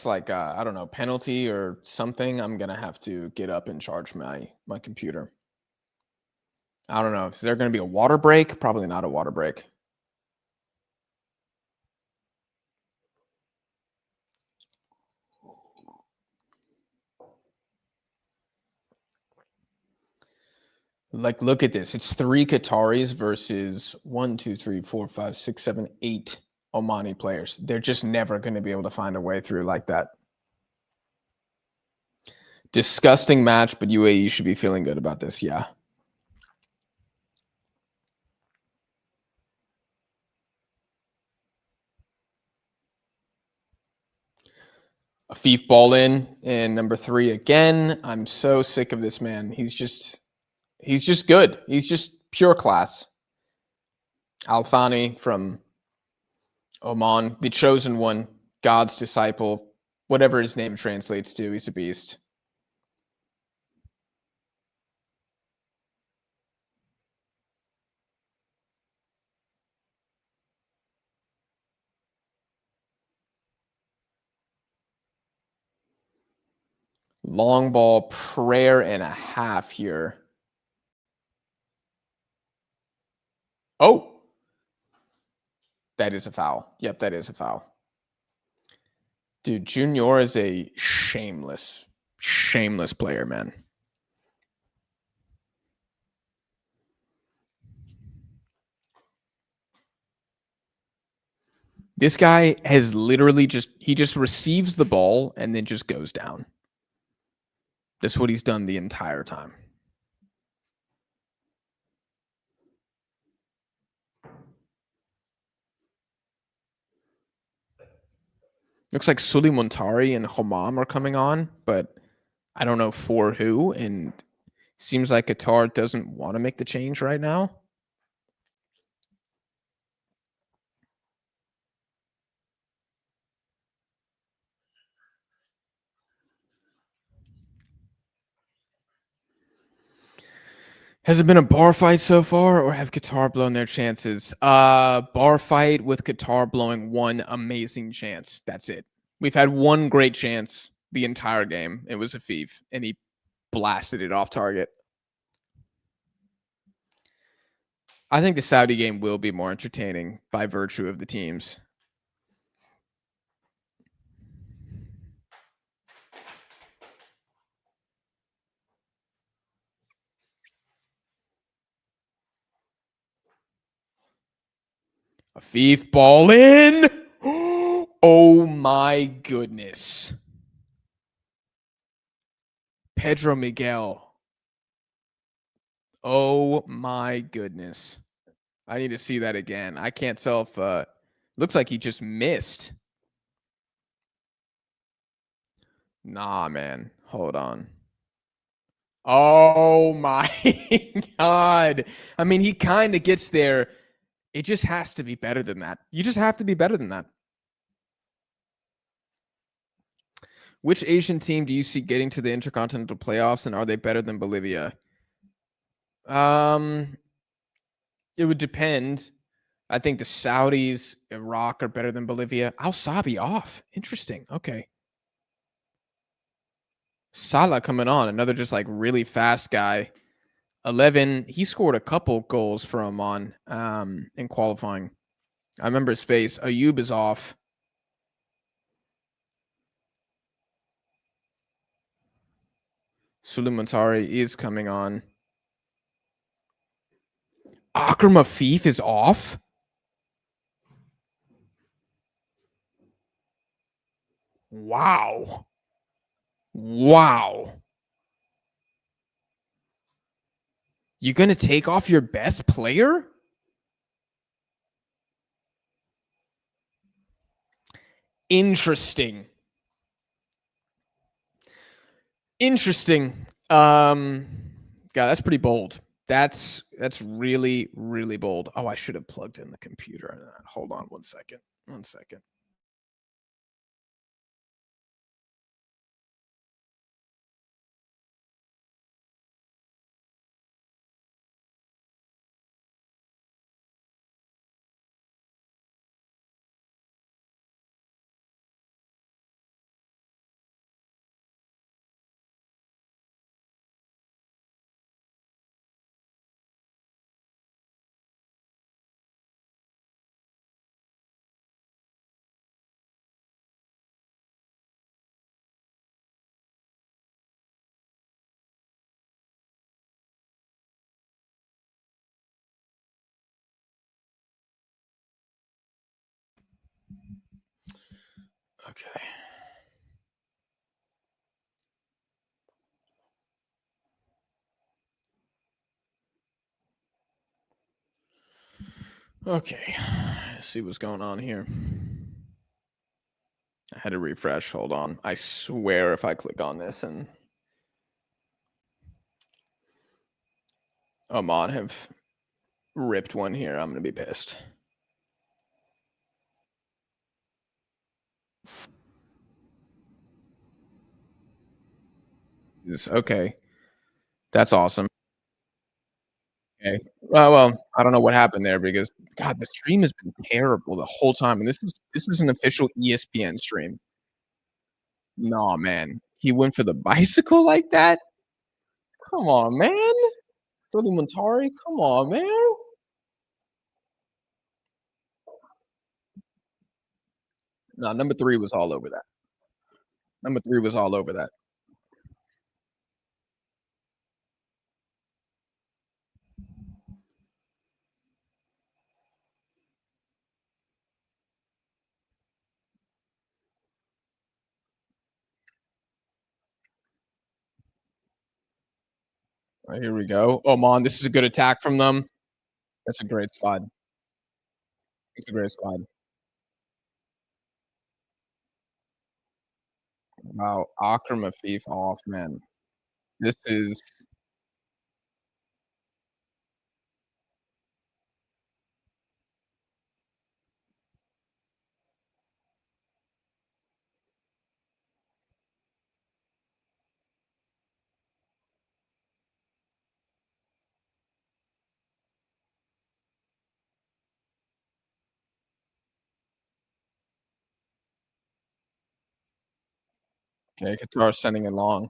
[SPEAKER 1] like I don't know, penalty or something, I'm gonna have to get up and charge my computer. I don't know. Is there gonna be a water break? Probably not a water break. Like, look at this. It's 3 Qataris versus 1, 2, 3, 4, 5, 6, 7, 8 Omani players. They're just never gonna be able to find a way through like that. Disgusting match, but UAE should be feeling good about this. Yeah. Afif ball in and number 3 again. I'm so sick of this man. He's just good. He's just pure class. Al Thani from Oman, the chosen one, God's disciple, whatever his name translates to. He's a beast. Long ball, prayer and a half here. Oh, that is a foul. Yep, that is a foul. Dude, Junior is a shameless player, man. This guy has literally he just receives the ball and then just goes down. That's what he's done the entire time. Looks like Sully Montari and Homam are coming on, but I don't know for who. And seems like Qatar doesn't want to make the change right now. Has it been a bar fight so far, or have Qatar blown their chances? Bar fight with Qatar blowing one amazing chance. That's it. We've had one great chance the entire game. It was Afif, and he blasted it off target. I think the Saudi game will be more entertaining by virtue of the teams. Afif ball in. Oh my goodness. Pedro Miguel. Oh my goodness. I need to see that again. I can't tell if looks like he just missed. Nah, man. Hold on. Oh my god. I mean, he kind of gets there. It just has to be better than that. You just have to be better than that. Which Asian team do you see getting to the Intercontinental Playoffs, and are they better than Bolivia? It would depend. I think the Saudis, Iraq are better than Bolivia. Al Sabi off. Interesting. Okay. Salah coming on, another just like really fast guy. 11. He scored a couple goals for Oman in qualifying. I remember his face. Ayub is off. Suleimantari is coming on. Akram Afif is off. Wow. Wow. You're going to take off your best player? Interesting. Interesting. God, that's pretty bold. That's really, really bold. Oh, I should have plugged in the computer. Hold on 1 second. 1 second. Okay. Okay. Let's see what's going on here. I had to refresh. Hold on. I swear if I click on this and Oman have ripped one here, I'm going to be pissed. Okay. That's awesome. Okay. Well, I don't know what happened there because God, the stream has been terrible the whole time, and this is an official ESPN stream. No, man. He went for the bicycle like that? Come on, man. Supplementary? Come on, man. No, number 3 was all over that. Number 3 was all over that. Here we go. Oman, this is a good attack from them. That's a great slide. It's a great slide. Wow, Akram Afif off, man. This is okay, Qatar sending it long.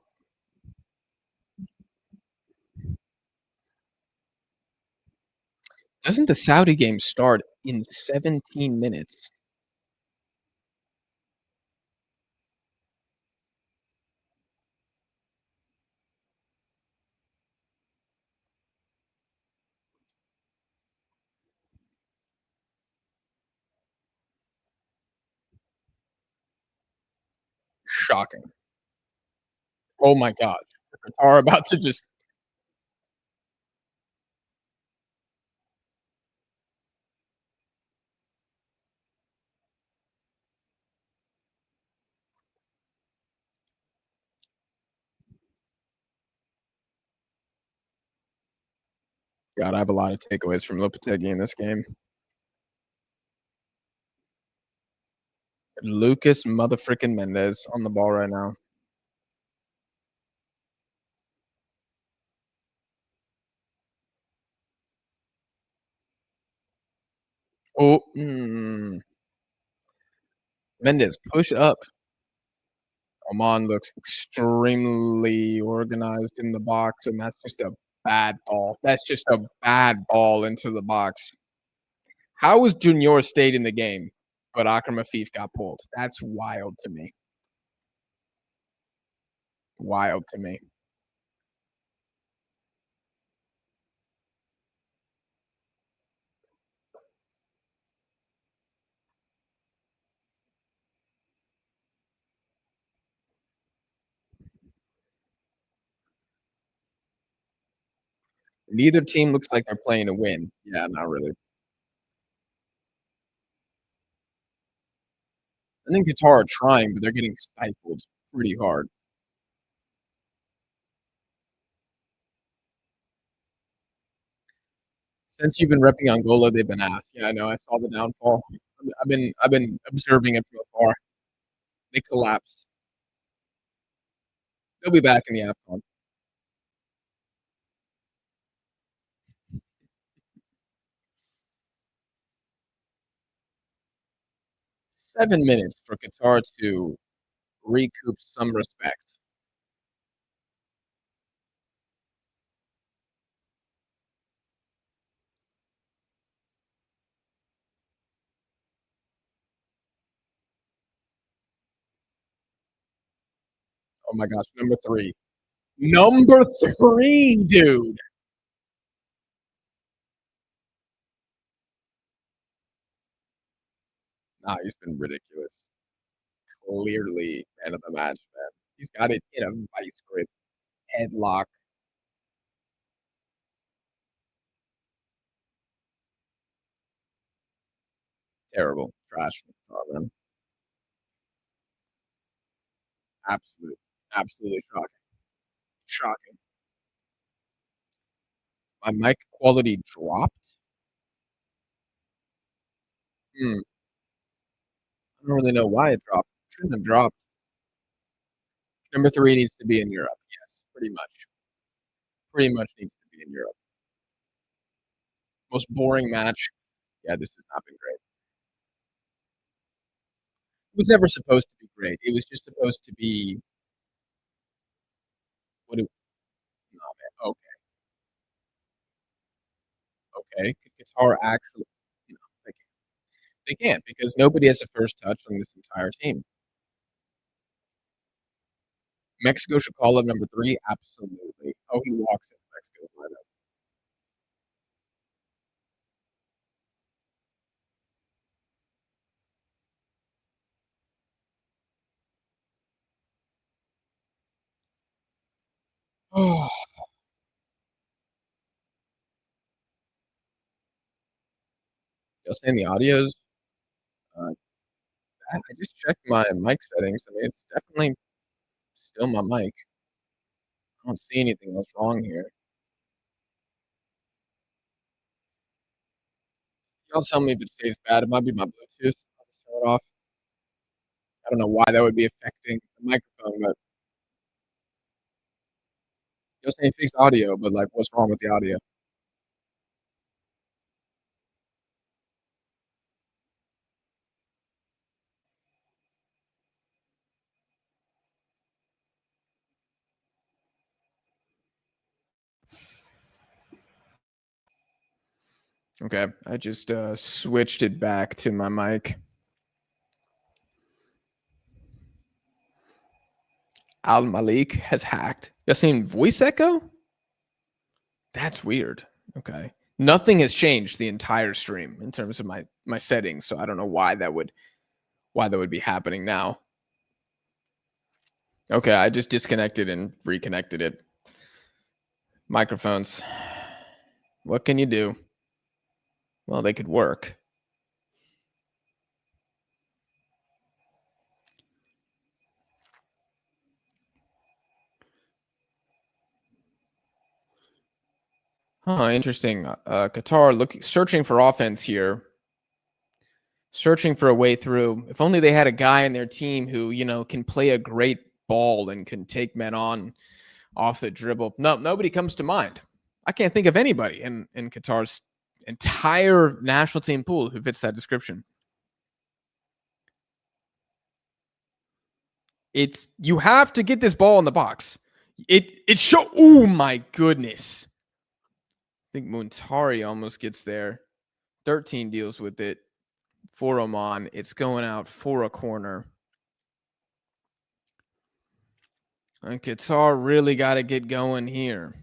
[SPEAKER 1] Doesn't the Saudi game start in 17 minutes? Shocking. Oh my god. Qatar about to just God, I have a lot of takeaways from Lopetegui in this game. Lucas motherfucking Mendez on the ball right now. Oh, Mendez, push up. Oman looks extremely organized in the box, and that's just a bad ball. That's just a bad ball into the box. How was Junior stayed in the game, but Akram Afif got pulled? That's wild to me. Wild to me. Neither team looks like they're playing to win. Yeah, not really. I think Qatar are trying, but they're getting stifled pretty hard. Since you've been repping Angola, they've been asked. Yeah, I know. I saw the downfall. I've been observing it from afar. They collapsed. They'll be back in the AFCON. 7 minutes for Qatar to recoup some respect. Oh my gosh, number 3. Number 3, dude. Nah, he's been ridiculous. clearly man of the match, man. He's got it in a vice grip, headlock. Terrible. Trash from Qatar, man. Absolute absolutely shocking. Shocking. My mic quality dropped? Hmm, I don't really know why it dropped. Shouldn't have dropped. Number 3 needs to be in Europe. Yes, pretty much. Pretty much needs to be in Europe. Most boring match. Yeah, this has not been great. It was never supposed to be great. It was just supposed to be what it nah, man. Okay, okay. Could Qatar actually no, they can't because nobody has a first touch on this entire team. Mexico should call up number 3? Absolutely. Oh, he walks in Mexico's lineup. Oh, just in the audios, uh, I just checked my mic settings. I mean, it's definitely still my mic. I don't see anything else wrong here. Y'all tell me if it stays bad. It might be my Bluetooth. I'll just turn it off. I don't know why that would be affecting the microphone, but you're saying fixed audio, but, like, what's wrong with the audio? Okay, I just, switched it back to my mic. Al Malik has hacked. Y'all seen voice echo? That's weird. Okay. Nothing has changed the entire stream in terms of my settings, so I don't know why that would be happening now. Okay, I just disconnected and reconnected it. Microphones. What can you do? Well, they could work. Huh, interesting. Qatar looking searching for offense here, searching for a way through. If only they had a guy in their team who, can play a great ball and can take men on off the dribble. No, nobody comes to mind. I can't think of anybody in Qatar's entire national team pool who fits that description. It's you have to get this ball in the box. It show. Oh my goodness! I think Muntari almost gets there. 13 deals with it for Oman. It's going out for a corner. And Qatar really got to get going here.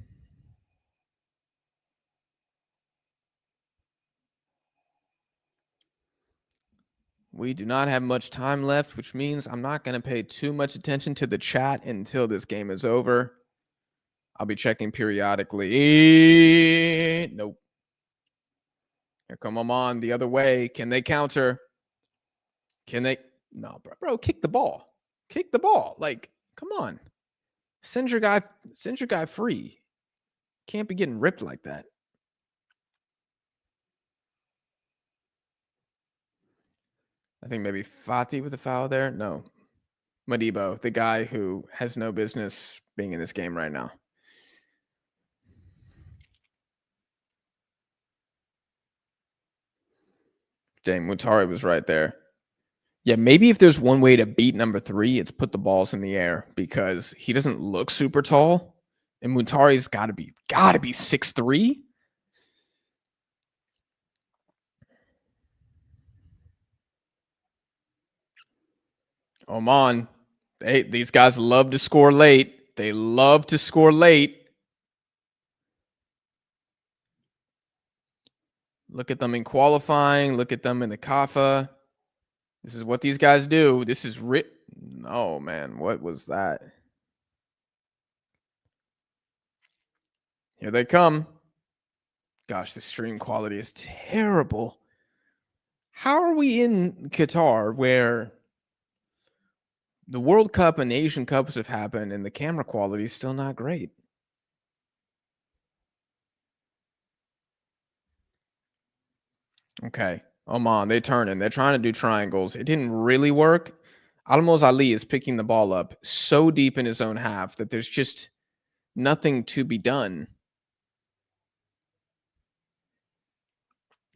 [SPEAKER 1] We do not have much time left, which means I'm not going to pay too much attention to the chat until this game is over. I'll be checking periodically. Nope. Here come Oman the other way. Can they counter? Can they? No, bro, kick the ball. Kick the ball. Like, come on. Send your guy. Send your guy free. Can't be getting ripped like that. I think maybe Fati with a foul there. No, Madibo, the guy who has no business being in this game right now. Dang, Mutari was right there. Yeah, maybe if there's one way to beat number 3, it's put the balls in the air because he doesn't look super tall, and Mutari's gotta be 6'3". Oman, these guys love to score late. They love to score late. Look at them in qualifying. Look at them in the Kafa. This is what these guys do. This is Oh man, what was that? Here they come. Gosh, the stream quality is terrible. How are we in Qatar where the World Cup and Asian Cups have happened and the camera quality is still not great? Okay. Oman, they turning. They're trying to do triangles. It didn't really work. Almoz Ali is picking the ball up so deep in his own half that there's just nothing to be done.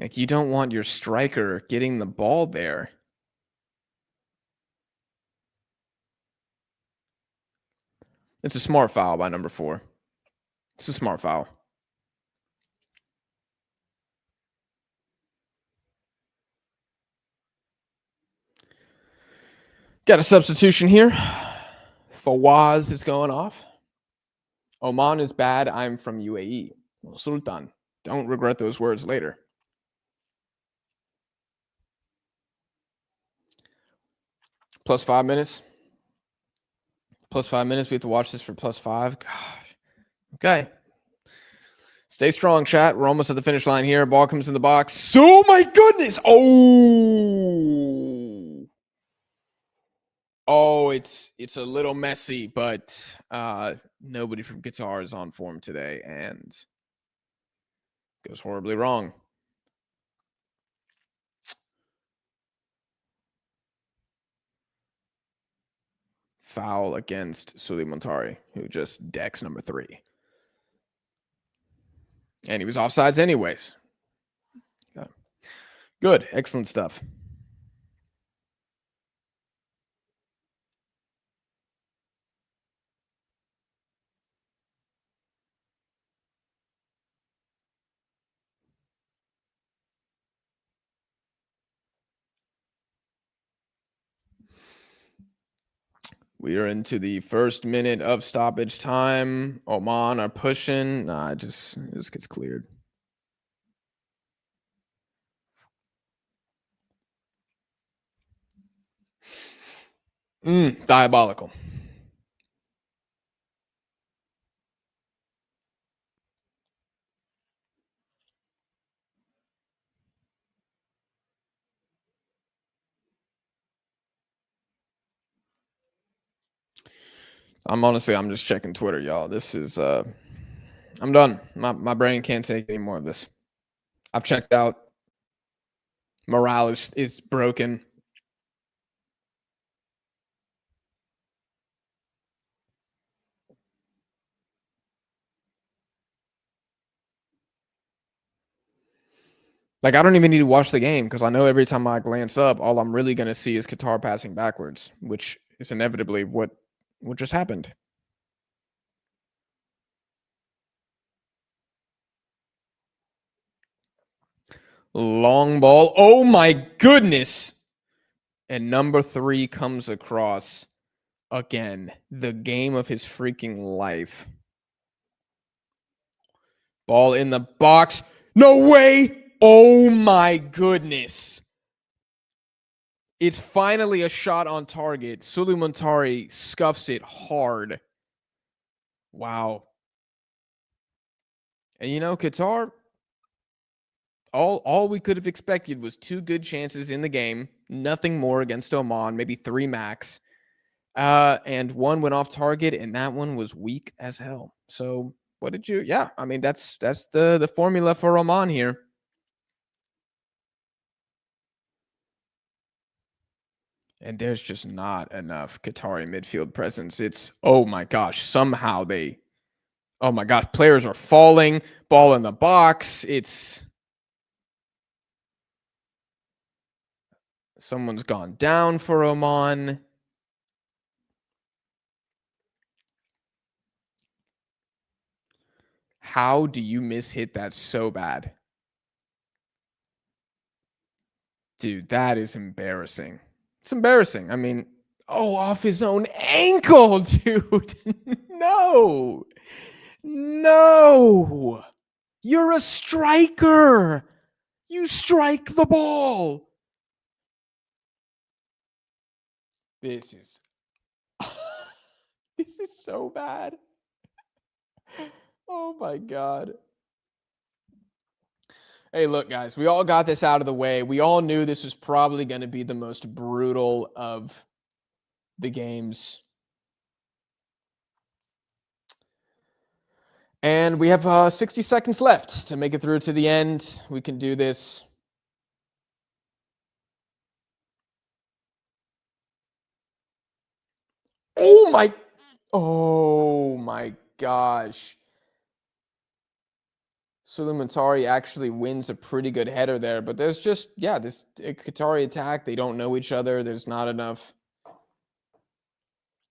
[SPEAKER 1] Like, you don't want your striker getting the ball there. It's a smart foul by number 4. It's a smart foul. Got a substitution here. Fawaz is going off. Oman is bad. I'm from UAE. Well, Sultan. Don't regret those words later. Plus 5 minutes. Plus 5 minutes. We have to watch this for plus 5. Gosh. Okay. Stay strong, chat. We're almost at the finish line here. Ball comes in the box. Oh, my goodness. Oh. Oh, it's a little messy, but nobody from Qatar is on form today and goes horribly wrong. Foul against Suleimantari, who just decks number 3. And he was offsides anyways. Yeah. Good. Excellent stuff. We are into the first minute of stoppage time. Oman are pushing. Nah, it just gets cleared. Diabolical. I'm just checking Twitter, y'all. This is I'm done. My brain can't take any more of this. I've checked out. Morale is broken. Like, I don't even need to watch the game because I know every time I glance up, all I'm really going to see is Qatar passing backwards, which is inevitably what just happened. Long ball. Oh my goodness. And number 3 comes across again. The game of his freaking life. Ball in the box. No way. Oh my goodness. It's finally a shot on target. Suleimantari scuffs it hard. Wow. And Qatar, all we could have expected was 2 good chances in the game. Nothing more against Oman, maybe 3 max. And 1 went off target, and that one was weak as hell. So what did you? Yeah, I mean that's the formula for Oman here. And there's just not enough Qatari midfield presence. It's, oh my gosh, somehow oh my gosh, players are falling, ball in the box. Someone's gone down for Oman. How do you hit that so bad? Dude, that is embarrassing. It's embarrassing. I mean, off his own ankle, dude. No. You're a striker. You strike the ball. This is this is so bad. Oh my God. Hey, look, guys, we all got this out of the way. We all knew this was probably going to be the most brutal of the games. And we have 60 seconds left to make it through to the end. We can do this. Oh my gosh. Suleiman actually wins a pretty good header there, but there's just, yeah, this Qatari attack, they don't know each other. There's not enough.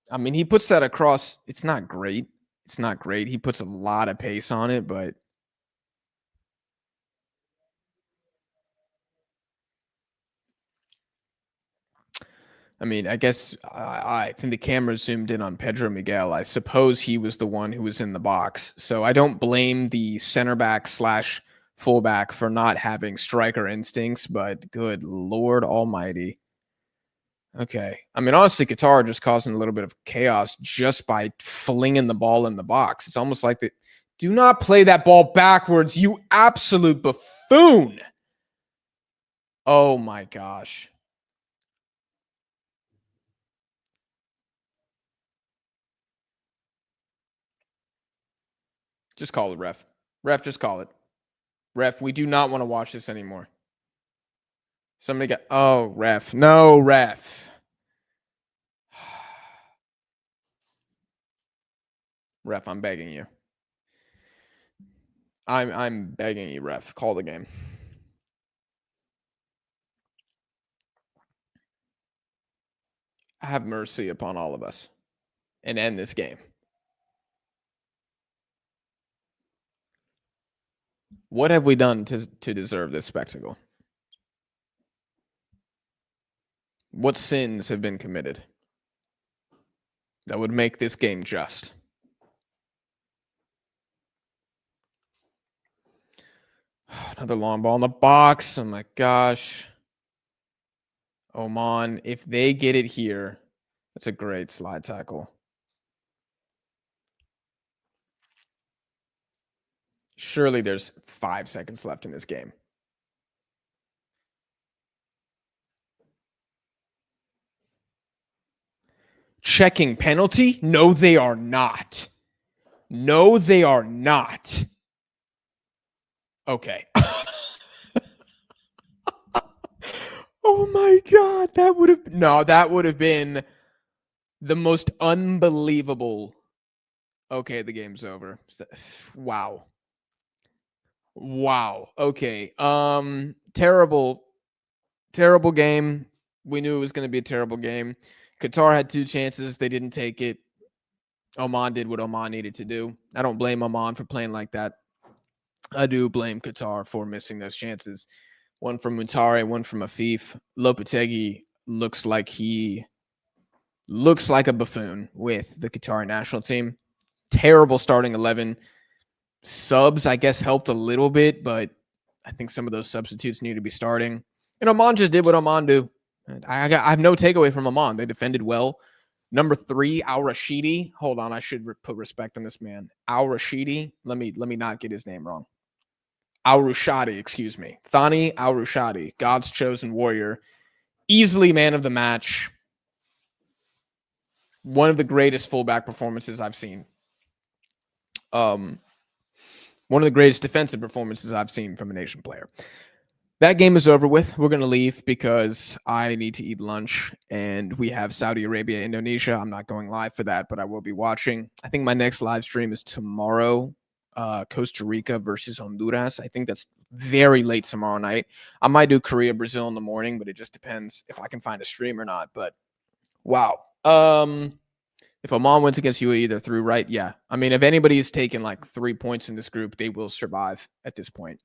[SPEAKER 1] I mean, he puts that across. It's not great. It's not great. He puts a lot of pace on it, but I mean, I guess I think the camera zoomed in on Pedro Miguel. I suppose he was the one who was in the box. So I don't blame the center back / fullback for not having striker instincts, but good Lord almighty. Okay. I mean, honestly, Qatar just causing a little bit of chaos just by flinging the ball in the box. It's almost like that. Do not play that ball backwards, you absolute buffoon. Oh my gosh. Just call it, ref. Ref, just call it. Ref, we do not want to watch this anymore. Somebody got. Oh, ref. No, ref. Ref, I'm begging you. I'm begging you, ref. Call the game. Have mercy upon all of us and end this game. What have we done to deserve this spectacle? What sins have been committed that would make this game just? Another long ball in the box. Oh my gosh. Oman, if they get it here, that's a great slide tackle. Surely there's 5 seconds left in this game. Checking penalty? No, they are not. No, they are not. Okay. Oh my God. That would have been the most unbelievable. Okay, the game's over. Wow. Wow. Okay. Terrible game. We knew it was going to be a terrible game. Qatar had 2 chances. They didn't take it. Oman did what Oman needed to do. I don't blame Oman for playing like that. I do blame Qatar for missing those chances. One from Muntari, one from Afif. Lopetegui looks like a buffoon with the Qatari national team. Terrible starting 11. Subs, I guess, helped a little bit, but I think some of those substitutes need to be starting. And Oman just did what Oman do. I have no takeaway from Oman. They defended well. Number 3, Al Rashidi. Hold on, I should put respect on this man. Al Rashidi. Let me not get his name wrong. Al Rushadi, excuse me. Thani Al Rushadi, God's chosen warrior. Easily man of the match. One of the greatest fullback performances I've seen. One of the greatest defensive performances I've seen from a nation player. That game is over with. We're going to leave because I need to eat lunch and we have Saudi Arabia, Indonesia. I'm not going live for that, but I will be watching. I think my next live stream is tomorrow, Costa Rica versus Honduras. I think that's very late tomorrow night. I might do Korea, Brazil in the morning, but it just depends if I can find a stream or not. But wow. If Oman wins against UAE, they're through, right? Yeah. I mean, if anybody's taken like 3 points in this group, they will survive at this point.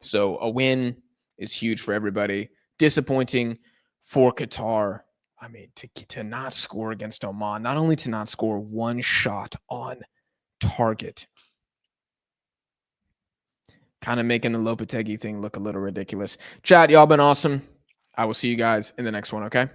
[SPEAKER 1] So a win is huge for everybody. Disappointing for Qatar. I mean, to not score against Oman, not only to not score one shot on target, kind of making the Lopetegui thing look a little ridiculous. Chat, y'all been awesome. I will see you guys in the next one, okay?